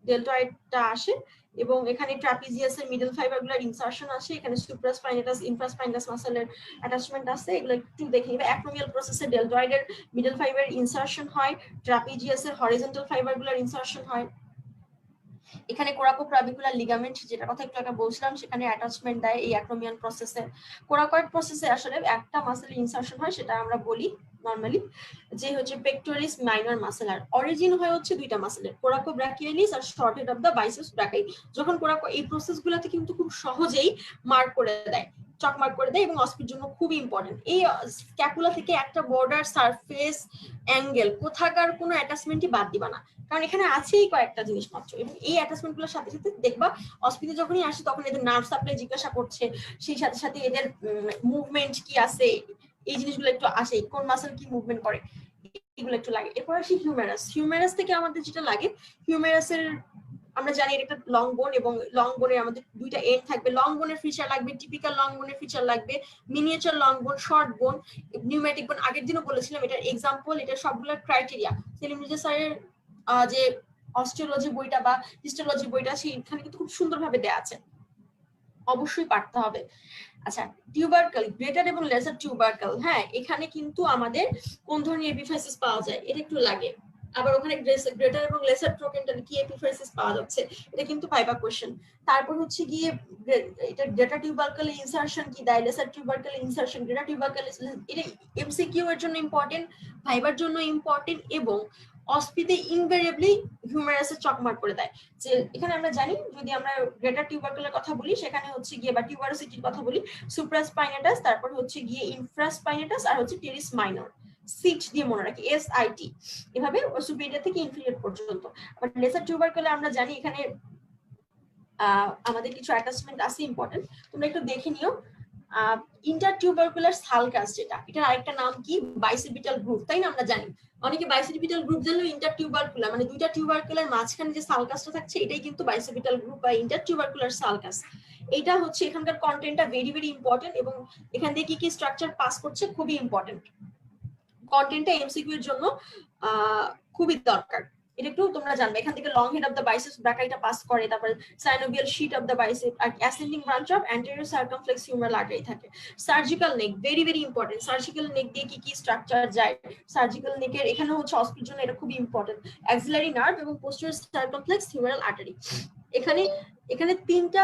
ডেলটয়েডটা আসে, এবং এখানে ট্রাপিজিয়াসের মিডল ফাইবারগুলোর ইনসারশন আসে, এখানে সুপ্রাস্পাইনাটাস ইনফ্রাস্পাইনাস মাসেলের অ্যাটাচমেন্ট আছে, এগুলো একটু দেখে নিবে। অ্যাক্রোমিয়াল প্রসেসে ডেলটয়েডের মিডল ফাইবার ইনসারশন হয়, ট্রাপিজিয়াসের হরিজন্টাল ফাইবারগুলোর ইনসারশন হয়। এখানে কোরাকোক্লাভিকুলার লিগামেন্ট, যেটা কথা একটু আগে বলছিলাম, সেখানে অ্যাটাচমেন্ট দেয় এই অ্যাক্রোমিয়ান প্রসেসে। কোরাকয়েড প্রসেসে আসলে একটা মাসেল ইনসারশন হয়, সেটা আমরা বলি নরমালি যে হচ্ছে পেক্টোরিস মাইনর মাসেল, আর অরিজিন হয় হচ্ছে দুইটা মাসেলের, কোরাকোব্রাকিয়ালিস আর short head of the biceps brachii. যখন কোরাকো, এই প্রসেসগুলোতে কিন্তু খুব সহজেই মার্ক করে দেয়, চক মার্ক করে দেয়, এবং অস্পির জন্য খুবই ইম্পর্টেন্ট। এই স্ক্যাপুলা থেকে একটা বর্ডার সারফেস অ্যাঙ্গেল কোথাকার কোনো অ্যাটাচমেন্টই বাদ দিবা না, কারণ এখানে আছেই কয়েকটা জিনিস মাত্র, এবং এই অ্যাটাচমেন্ট গুলোর সাথে সাথে দেখবা অস্পিতে যখনই আসে তখন এদের নার্ভ সাপ্লাই জিজ্ঞাসা করছে, সেই সাথে সাথে এদের মুভমেন্ট কি আছে, এই জিনিসগুলো একটু আসে, কোন মাসেল কি মুভমেন্ট করে, এগুলো একটু লাগে। এরপর আসি হিউমেরাস। হিউমেরাস থেকে আমাদের যেটা লাগে, হিউমেরাসের আমরা জানি এটা একটা লং বোন, এবং লং বোনের আমাদের দুইটা এন্ড থাকবে। লং বোনের ফিচার লাগবে, টিপিক্যাল লং বোনের ফিচার লাগবে, মিনিয়েচার লং বোন, শর্ট বোন, নিউমেটিক বোন। আগের দিনও বলেছিলাম এটার এক্সাম্পল, এটা সবগুলোর ক্রাইটেরিয়া সেলিম রিজা স্যারের যে অস্টিওলজি বইটা বা হিস্টোলজি বইটা, সেইখানে কিন্তু খুব সুন্দরভাবে দেয়া আছে, অবশ্যই পারতে হবে। আচ্ছা, টিউবারকেল, গ্রেটার এবং লেসার টিউবারকেল। হ্যাঁ, এখানে কিন্তু আমাদের কোন ধরনের এপিফাইসিস পাওয়া যায় এটা একটু লাগে, আবার ওখানে গ্রেটার এবং লেসার ট্রোকেন্টাল কি এপিফাইসিস পাওয়া যাচ্ছে, এটা কিন্তু ভাইবা কোশ্চেন। তারপর হচ্ছে গিয়ে এটা গ্রেটার টিউবারকেল ইনসারশন কি দেয়, লেসার টিউবারকেল ইনসারশন, গ্রেটার টিউবারকেল, এটা এমসিকিউ এর জন্য ইম্পর্টেন্ট, ভাইবার জন্য ইম্পর্টেন্ট, এবং অস্পিতে ইনভেরিয়েবলি হিউমেরাসের চকমার্ক করে দেয়। যে এখানে আমরা জানি, যদি আমরা গ্রেটার টিউবারকেলের কথা বলি, সেখানে হচ্ছে গিয়ে বা টিউবারোসিটির কথা বলি, সুপ্রাস্পাইনাটাস, তারপর হচ্ছে গিয়ে ইনফ্রাস্পাইনাটাস, আর হচ্ছে টেরিস মাইনর, সিট দিয়ে মনে রাখি, SIT, এভাবে সুপিরিয়র থেকে ইনফিরিয়র পর্যন্ত। বাট লেসার টিউবারকেলে আমরা জানি এখানে আমাদের কিছু অ্যাটাচমেন্ট আছে ইম্পর্টেন্ট, তোমরা একটু দেখে নিও। ইন্টারটিউবারকুলার সালকাস, যেটা এটার আরেকটা নাম কি বাইসিপিটাল গ্রুপ, তাই না? আমরা জানি অনেকে বাইসিপিটাল গ্রুপ জানলেও ইন্টারটিউবারকুলার মানে দুইটা টিউবারকুলার মাঝখানে যে সালকাসটা থাকছে এটাই কিন্তু বাইসিপিটাল গ্রুপ বা ইন্টারটিউবারকুলার সালকাস। এটা হচ্ছে এখানকার কন্টেন্টটা ভেরি ভেরি ইম্পর্টেন্ট এবং এখান থেকে কি কি স্ট্রাকচার পাস করছে খুবই ইম্পর্টেন্ট। কন্টেন্টটা এমসিকিউ এর জন্য খুবই দরকার, এটা একটু তোমরা জানবে। এখান থেকে long head of the biceps ব্রাকাইটা পাস করে, তারপরে synovial sheath of the bicep আর ascending branch of anterior circumflex humeral artery থাকে। Surgical neck very very important. Surgical neck দিয়ে কি কি স্ট্রাকচার যায়, সার্জিক্যাল নেকের এখানে হচ্ছে অস্পির জন্য এটা খুবই ইম্পর্টেন্ট। অ্যাক্সিলারি নার্ভ এবং পোস্টেরিয়র সার্কামফ্লেক্স হিউমারাল আর্টারি, এখানে এখানে তিনটা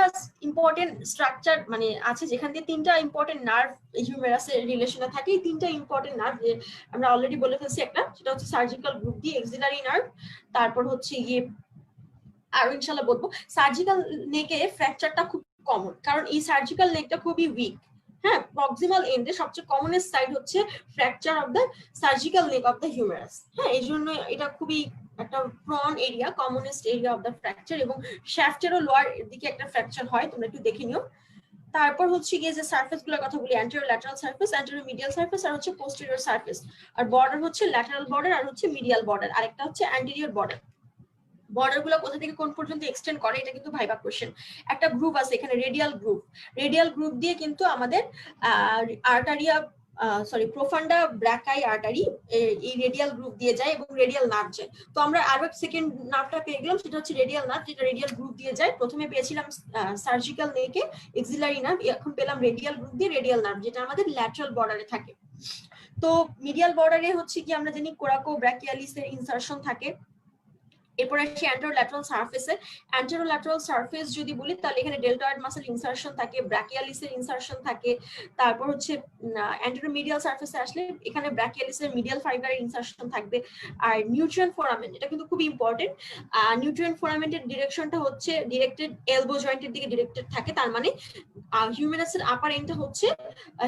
ইম্পর্টেন্ট স্ট্রাকচার মানে আছে যেখান দিয়ে তিনটা ইম্পর্টেন্ট নার্ভ হিউমেরাসের রিলেশনে থাকে। এই তিনটা ইম্পর্টেন্ট নার্ভ যে আমরা অলরেডি বলে ফেলছি, একটা সেটা হচ্ছে সার্জিক্যাল গ্রুপ দিয়ে এক্সিলারি নার্ভ, তারপর হচ্ছে গিয়ে আরো ইনশাআল্লাহ বলবো সার্জিক্যাল নেকে ফ্র্যাকচারটা খুব কমন, কারণ এই সার্জিক্যাল নেকটা খুবই উইক। হ্যাঁ, প্রক্সিমাল এন্ডে সবচেয়ে কমনেস্ট সাইড হচ্ছে fracture of the surgical neck of the humerus. হ্যাঁ, এই জন্য এটা খুবই একটা prawn area, commonest area of the fracture, এবং শ্যাফটেরও লোয়ার দিকে একটা ফ্র্যাকচার হয়, তোমরা একটু দেখে নিও। তারপর হচ্ছে গিয়ে যে সারফেস গুলোর কথা বলি, anterior lateral surface, anterior medial surface, আর হচ্ছে পোস্টেরিয়র সারফেস। আর বর্ডার হচ্ছে ল্যাটারাল বর্ডার আর হচ্ছে মিডিয়াল বর্ডার, আর একটা হচ্ছে অ্যান্টেরিয়র বর্ডার। বর্ডার গুলো কোথা থেকে কোন পর্যন্ত এক্সটেন্ড করে এটা কিন্তু ভাইবা কোশ্চেন। একটা গ্রুপ আছে এখানে রেডিয়াল গ্রুপ, রেডিয়াল গ্রুপ দিয়ে কিন্তু আমাদের আর্টারিয়া প্রোফান্ডা ব্রাকাই আর্টারি এই রেডিয়াল গ্রুপ দিয়ে যায় এবং রেডিয়াল নার্ভ যায়। তো আমরা আরো সেকেন্ড নার্ভটা পেয়ে গেলাম, সেটা হচ্ছে রেডিয়াল নার্ভ, যেটা রেডিয়াল গ্রুপ দিয়ে যায়। প্রথমে পেয়েছিলাম সার্জিক্যাল নেকে এক্সিলারি নার্ভ, এখন পেলাম রেডিয়াল গ্রুপ দিয়ে রেডিয়াল নার্ভ, যেটা আমাদের ল্যাটারাল বর্ডারে থাকে। তো মিডিয়াল বর্ডারে হচ্ছে কি আমরা জানি কোরাকো ব্র্যাকিয়ালিসের ইনসারশন থাকে। এরপর আসি অ্যান্টেরোল্যাটারাল সারফেসে। অ্যান্টেরোল্যাটারাল সারফেস যদি বলি তাহলে এখানে ডেল্টয়েড মাসল ইনসারশন থাকে, ব্র্যাকিয়ালিসের ইনসারশন থাকে। তারপর হচ্ছে অ্যান্টেরোমিডিয়াল সারফেসে আসলে এখানে ব্র্যাকিয়ালিসের মিডিয়াল ফাইবারের ইনসারশন থাকবে। আর নিউট্রিয়েন্ট ফোরামেন্ট, এটা কিন্তু খুব ইম্পর্টেন্ট। নিউট্রিয়েন্ট ফোরামেন্টের ডিরেকশনটা হচ্ছে ডিরেক্টেড এলবো জয়েন্টের দিকে ডিরেক্টেড থাকে, তার মানে হিউমেরাসের আপার এন্ডটা হচ্ছে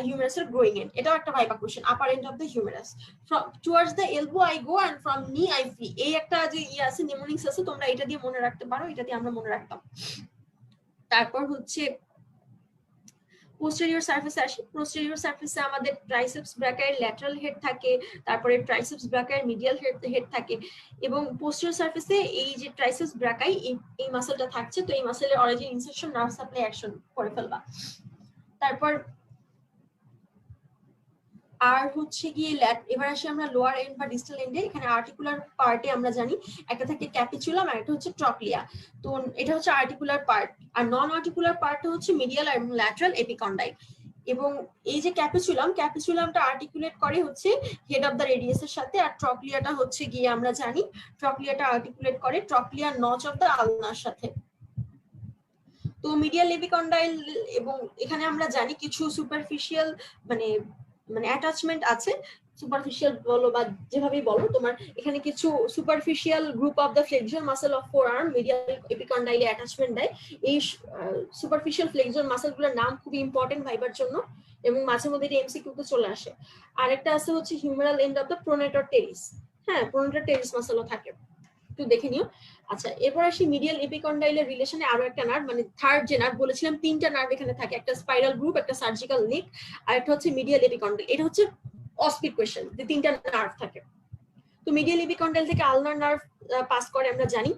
হিউমেরাসের গ্রোয়িং এন্ড। এটাও একটা viva question, upper end of the humerus. From towards the elbow I go and from knee I flee, এই একটা যে ই আছে নিমোনিক্স আছে, তোমরা এটা দিয়ে মনে রাখতে পারো, এটা দিয়ে আমরা মনে রাখতাম। তারপর হচ্ছে পোস্টেরিয়র সারফেসে আসি। পোস্টেরিয়র সারফেসে আমাদের ট্রাইসেপস ব্রাকাইয়ের ল্যাটারাল হেড থাকে, তারপরে ট্রাইসেপস ব্রাকাইয়ের মিডিয়াল হেড থাকে, এবং পোস্টেরিয়র সারফেসে এই যে ট্রাইসেপস ব্রাকাই এই মাসলটা থাকছে। তো এই মাসলের origin insertion nerve supply action করে ফেলবা। তারপর আর হচ্ছে গিয়ে এবার আসি আমরা লোয়ার এন্ড বা ডিস্টাল এন্ডে। এখানে আর্টিকুলার পার্টে আমরা জানি একটা থাকে ক্যাপিচুলাম আর একটা হচ্ছে ট্রক্লিয়া। তো এটা হচ্ছে আর্টিকুলার পার্ট, আর নন আর্টিকুলার পার্টটা হচ্ছে মিডিয়াল আর ল্যাটারাল এপিকন্ডাইল। এবং এই যে ক্যাপিচুলামটা আর্টিকুলেট করে হচ্ছে হেড অফ দ্য রেডিয়াসের সাথে, আর ট্রক্লিয়াটা হচ্ছে গিয়ে আমরা জানি ট্রক্লিয়াটা আর্টিকুলেট করে ট্রক্লিয়ার নচ অফ দ্য আলনার সাথে। তো মিডিয়াল এপিকন্ডাইল, এবং এখানে আমরা জানি কিছু সুপারফিশিয়াল মানে অ্যাটাচমেন্ট আছে, সুপারফিশিয়াল বলো বা যেভাবেই বলো, তোমার এখানে কিছু superficial group of the flexor muscle of forearm medial এপিকন্ডাইলে অ্যাটাচমেন্ট দেয়। এই সুপারফিশিয়াল ফ্লেক্সর মাসলগুলোর নাম খুবই ইম্পর্টেন্ট ভাইবার জন্য, এবং মাঝে মধ্যে এটা এমসিকিউতে চলে আসে। আরেকটা আছে হচ্ছে humeral and of the প্রোনেটর teres. হ্যাঁ, প্রোনেটর টেরিস মাসলও থাকে, একটু দেখে নিও। আচ্ছা, এরপর আসি মিডিয়াল এপিকন্ডাইলের রিলেশনে আরো একটা নার্ভ, মানে থার্ড যে নার্ভ বলেছিলাম, তিনটা নার্ভ এখানে থাকে, একটা স্পাইরাল গ্রুপ, একটা সার্জিক্যাল নেক, আর একটা হচ্ছে মিডিয়াল এপিকন্ডাইল। এটা হচ্ছে অস্পিড কোয়েশ্চেন যে তিনটা নার্ভ থাকে। তো মিডিয়াল এপিকন্ডাইল থেকে আলনার নার্ভ পাস করে আমরা জানি।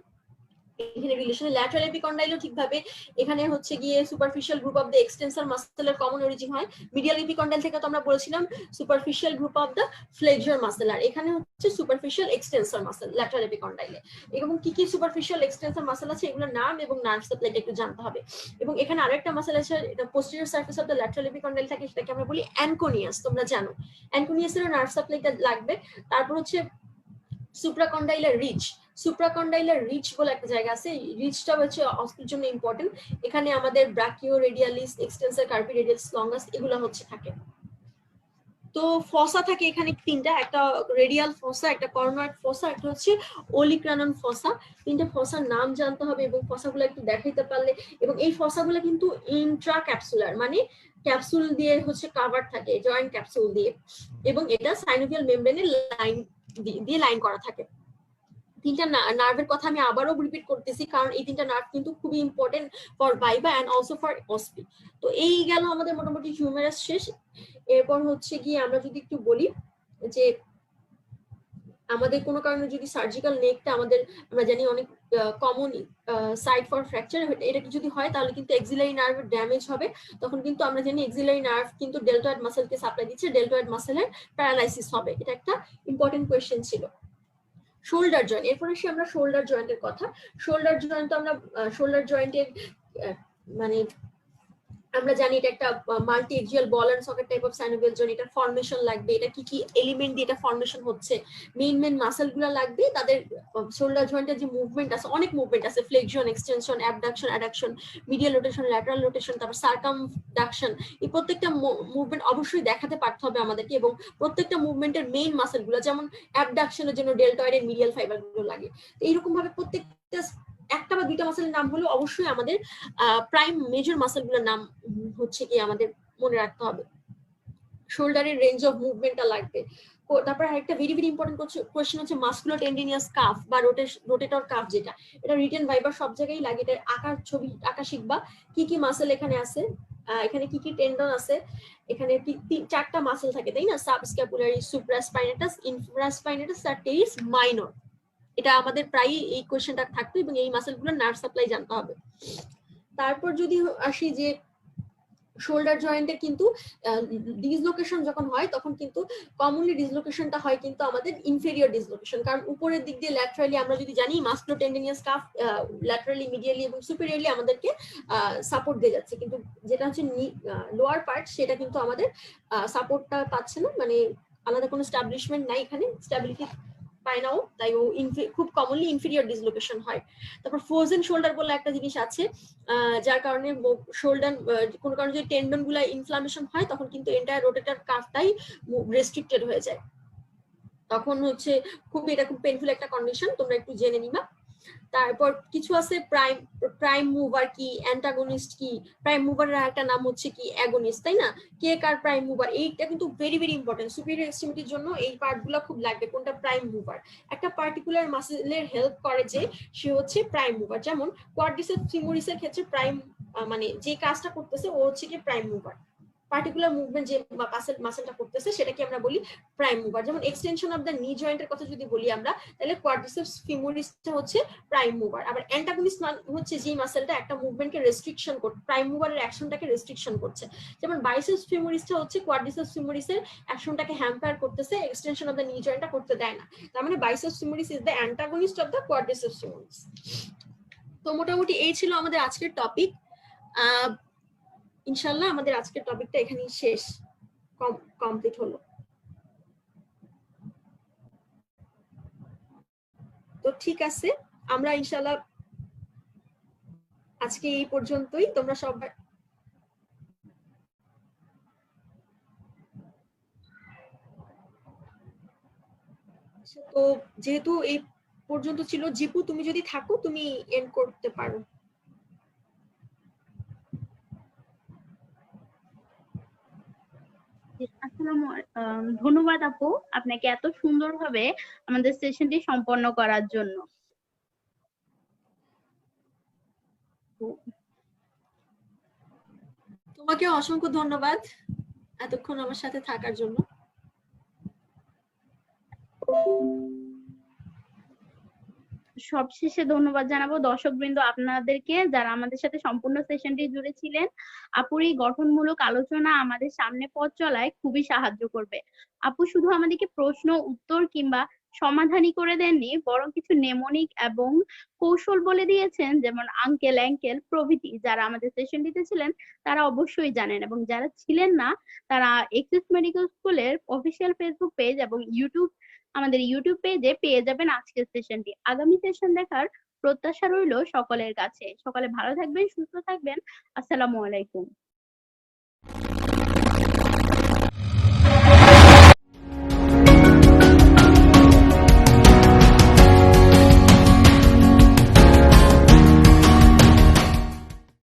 এখানে রিলেশনে ল্যাটারাল এপিকন্ডাইলও ঠিকভাবে এখানে হচ্ছে গিয়ে superficial group of the extensor মাসলের কমন অরিজিন হয়। মিডিয়াল এপিকন্ডাইল থেকে তো আমরা বলেছিলাম superficial group of the flexor muscle, আর এখানে হচ্ছে সুপারফিশিয়াল এক্সটেন্সর মাসল ল্যাটারাল এপিকন্ডাইলে। এবং কি কি সুপারফিশিয়াল এক্সটেন্সর মাসল আছে এগুলোর নাম এবং নার্ভ সাপ্লাইটা একটু জানতে হবে। এবং এখানে আরেকটা মাসল আছে, এটা posterior surface of the lateral epicondyle থাকে, সেটাকে আমরা বলি অ্যানকোনিয়াস, তোমরা জানো অ্যানকোনিয়াসের নার্ভ সাপ্লাইটা লাগবে। তারপর হচ্ছে সুপ্রাকন্ডাইলার রিচ, সুপ্রাকন্ডাইলার রিচ বলে একটা জায়গা আছে, রিচটা হচ্ছে অস্পির জন্য ইম্পর্টেন্ট। এখানে আমাদের brachioradialis, extensor carpi radialis longus এগুলো হচ্ছে থাকে। তো ফসা থাকে এখানে তিনটা, একটা রেডিয়াল ফসা, একটা কর্নয়েড ফসা, একটা হচ্ছে ওলিক্রানন ফসা। তিনটা ফসার নাম জানতে হবে এবং ফসাগুলো একটু দেখাইতে পারলে। এবং এই ফসাগুলো কিন্তু ইন্ট্রা ক্যাপসুলার, মানে ক্যাপসুল দিয়ে হচ্ছে কাভার থাকে, জয়েন্ট ক্যাপসুল দিয়ে, এবং এটা সাইনোভিয়াল মেমব্রেনের লাইন দিয়ে লাইন করা থাকে। তিনটা নার্ভের কথা আমি আবারও রিপিট করতেছি, কারণ এই তিনটা নার্ভ কিন্তু খুবই important for viva and also for OSPE. তো এই গেল আমাদের মোটামুটি হিউমেরাস শেষ। এরপর হচ্ছে গিয়ে আমরা যদি একটু বলি যে আমাদের কোনো কারণে যদি সার্জিক্যাল নেকটা আমাদের, আমরা জানি অনেক কমন সাইট ফর ফ্র্যাকচার, এটা যদি হয় তাহলে কিন্তু এক্সিলারি নার্ভ ড্যামেজ হবে। তখন কিন্তু আমরা জানি এক্সিলারি নার্ভ কিন্তু ডেল্টয়েড মাসেলকে সাপ্লাই দিচ্ছে, ডেল্টয়েড মাসেলের প্যারালাইসিস হবে। এটা একটা ইম্পর্টেন্ট কোয়েশ্চেন ছিল। শোল্ডার জয়েন্ট, এরপর আসি আমরা শোল্ডার জয়েন্টের কথা। শোল্ডার জয়েন্ট তো আমরা শোল্ডার জয়েন্টের মানে আমরা জানি এটা একটা multi axial ball and socket type of synovial joint. এটা ফর্মেশন লাগবে, এটা কি কি এলিমেন্ট দিয়ে এটা ফর্মেশন হচ্ছে, মেইন মাসল গুলো লাগবে। তাদের শোল্ডার জয়েন্টের যে মুভমেন্ট আছে, অনেক মুভমেন্ট আছে, flexion, extension, abduction, addiction, medial rotation, lateral rotation, তারপর সার্কামডাকশন। এই প্রত্যেকটা মুভমেন্ট অবশ্যই দেখাতে পারতে হবে আমাদেরকে, এবং প্রত্যেকটা মুভমেন্টের মেইন মাসল গুলো, যেমন অ্যাবডাকশনের জন্য ডেল্টয়েড এর মিডিয়াল ফাইবার গুলো লাগে। তো এইরকম ভাবে প্রত্যেকটা একটা বা দুইটা মাসেলের নাম হলো অবশ্যই আমাদের প্রাইম মেজর মাসেল গুলোর নাম হচ্ছে কি আমাদের মনে রাখতে হবে। শোল্ডারের রেঞ্জ অফ মুভমেন্টটা লাগবে। তারপর আরেকটা ভেরি ভেরি ইম্পর্টেন্ট কোশ্চেন হচ্ছে মাসকুলার টেন্ডিনিয়াস কাফ বা রোটেটর কাফ, যেটা এটা রিটেন ভাইবার সব জায়গায় লাগে। এটা আকার ছবি আঁকা শিখবা, কি কি মাসেল এখানে আছে, এখানে কি কি টেন্ডন আছে, এখানে চারটা মাসেল থাকে তাই না, সাবস্ক্যাপুলারি, সুপ্রাস্পাইনেটাস, ইনফ্রাস্পাইনেটাস আর টেরিস মাইনর। এটা আমাদের প্রায়ই এই কোয়েশ্চেনটা থাকতো, এবং এই মাসেলগুলোর নার্ভ সাপ্লাই জানতে হবে। তারপর যদি আসি যে শোল্ডার জয়েন্টে কিন্তু ডিসলোকেশন যখন হয় তখন কিন্তু কমনলি ডিসলোকেশনটা হয় কিন্তু আমাদের ইনফেরিয়র ডিসলোকেশন, কারণ উপরের দিক দিয়ে ল্যাটারালি আমরা যদি জানি মাসকুলোটেন্ডিনিয়াস কাফ ল্যাটারালি, মিডিয়ালি এবং সুপিরিয়রলি আমাদেরকে সাপোর্ট দিয়ে যাচ্ছে, কিন্তু যেটা হচ্ছে লোয়ার পার্ট সেটা কিন্তু আমাদের সাপোর্টটা পাচ্ছে না, মানে আলাদা কোনো স্টাবলিশমেন্ট নাই এখানে, স্ট্যাবিলিটি পায় নাও, তাই ও খুব কমনলি ইনফেরিয়র ডিসলোকেশন হয়। তারপর ফ্রোজেন শোল্ডার বলে একটা জিনিস আছে, যার কারণে শোল্ডার কোনো কারণে যদি টেন্ডন গুলা ইনফ্লামেশন হয় তখন কিন্তু এন্টায়ার রোটেটর কাফটাই রেস্ট্রিক্টেড হয়ে যায়, তখন হচ্ছে এটা খুব পেইনফুল একটা কন্ডিশন, তোমরা একটু জেনে নিবা। তারপর কিছু আছে প্রাইম মুভার কি, অ্যান্টাগনিস্ট কি। প্রাইম মুভারের একটা নাম হচ্ছে কি অ্যাগনিস্ট, তাই না? কে কার প্রাইম মুভার, এইটা কিন্তু ভেরি ভেরি ইম্পর্টেন্ট। সুপিরিয়র এক্সট্রিমিটির জন্য এই পার্টগুলো খুব লাগবে, কোনটা প্রাইম মুভার। একটা পার্টিকুলার মাসেলের হেল্প করে যে সে হচ্ছে প্রাইম মুভার, যেমন কোয়াড্রিসেপস ফিমোরিসের ক্ষেত্রে প্রাইম মানে যে কাজটা করতেছে ও হচ্ছে কি প্রাইম মুভার। পার্টিকুলার মুভমেন্ট যে মাসেলটা করতেছে সেটাকে আমরা বলি প্রাইম মুভার। যেমন এক্সটেনশন অফ দ্য নি জয়েন্টের কথা যদি বলি আমরা, তাহলে কোয়াড্রিসেপস ফিমোরিসটা হচ্ছে প্রাইম মুভার। আবার অ্যান্টাগনিস্ট হচ্ছে যে মাসেলটা একটা মুভমেন্টকে রেস্ট্রিকশন করছে, প্রাইম মুভারের অ্যাকশনটাকে রেস্ট্রিকশন করছে। যেমন বাইসেপস ফিমোরিসটা হচ্ছে কোয়াড্রিসেপস ফিমোরিসের অ্যাকশনটাকে হ্যাম্পার করতেছে, এক্সটেনশন অফ দ্য নি জয়েন্টটা করতে দেয় না। তার মানে biceps femoris is the antagonist of the quadriceps femoris. তো মোটামুটি এই ছিল আমাদের আজকের টপিক। ইনশাল্লাহ আমাদের আজকের টপিকটা এখানেই শেষ, কমপ্লিট হলো। তো ঠিক আছে, আমরা ইনশাল্লাহ আজকে এই পর্যন্তই। তোমরা সবাই তো যেহেতু এই পর্যন্ত ছিল, জিপু তুমি যদি থাকো তুমি এন্ড করতে পারো। ধন্যবাদ আপু, আপনাকে এত সুন্দরভাবে আমাদের সেশনটি সম্পন্ন করার জন্য। তোমাকে অসংখ্য ধন্যবাদ এতক্ষণ আমার সাথে থাকার জন্য। সবশেষে ধন্যবাদ জানাবো দর্শকবৃন্দ আপনাদেরকে, যারা আমাদের সাথে সম্পূর্ণ সেশনটি জুড়ে ছিলেন। আপুর এই গঠনমূলক আলোচনা আমাদের সামনে পথ চলায় খুবই সাহায্য করবে। আপু শুধু আমাদেরকে প্রশ্ন উত্তর কিংবা সমাধানই করে দেননি, বরং কিছু নেমনিক এবং কৌশল বলে দিয়েছেন, যেমন আঙ্কেল অ্যাঙ্কেল প্রভৃতি। যারা আমাদের সেশনটিতে ছিলেন তারা অবশ্যই জানেন, এবং যারা ছিলেন না তারা এক্সিস মেডিকেল স্কুলের অফিসিয়াল ফেসবুক পেজ এবং আমাদের ইউটিউব পেজে পেয়ে যাবেন আজকের সেশনটি। আগামী সেশন দেখার প্রত্যাশা রইল সকলের কাছে। সকলে ভালো থাকবেন, সুস্থ থাকবেন। আসসালামু আলাইকুম।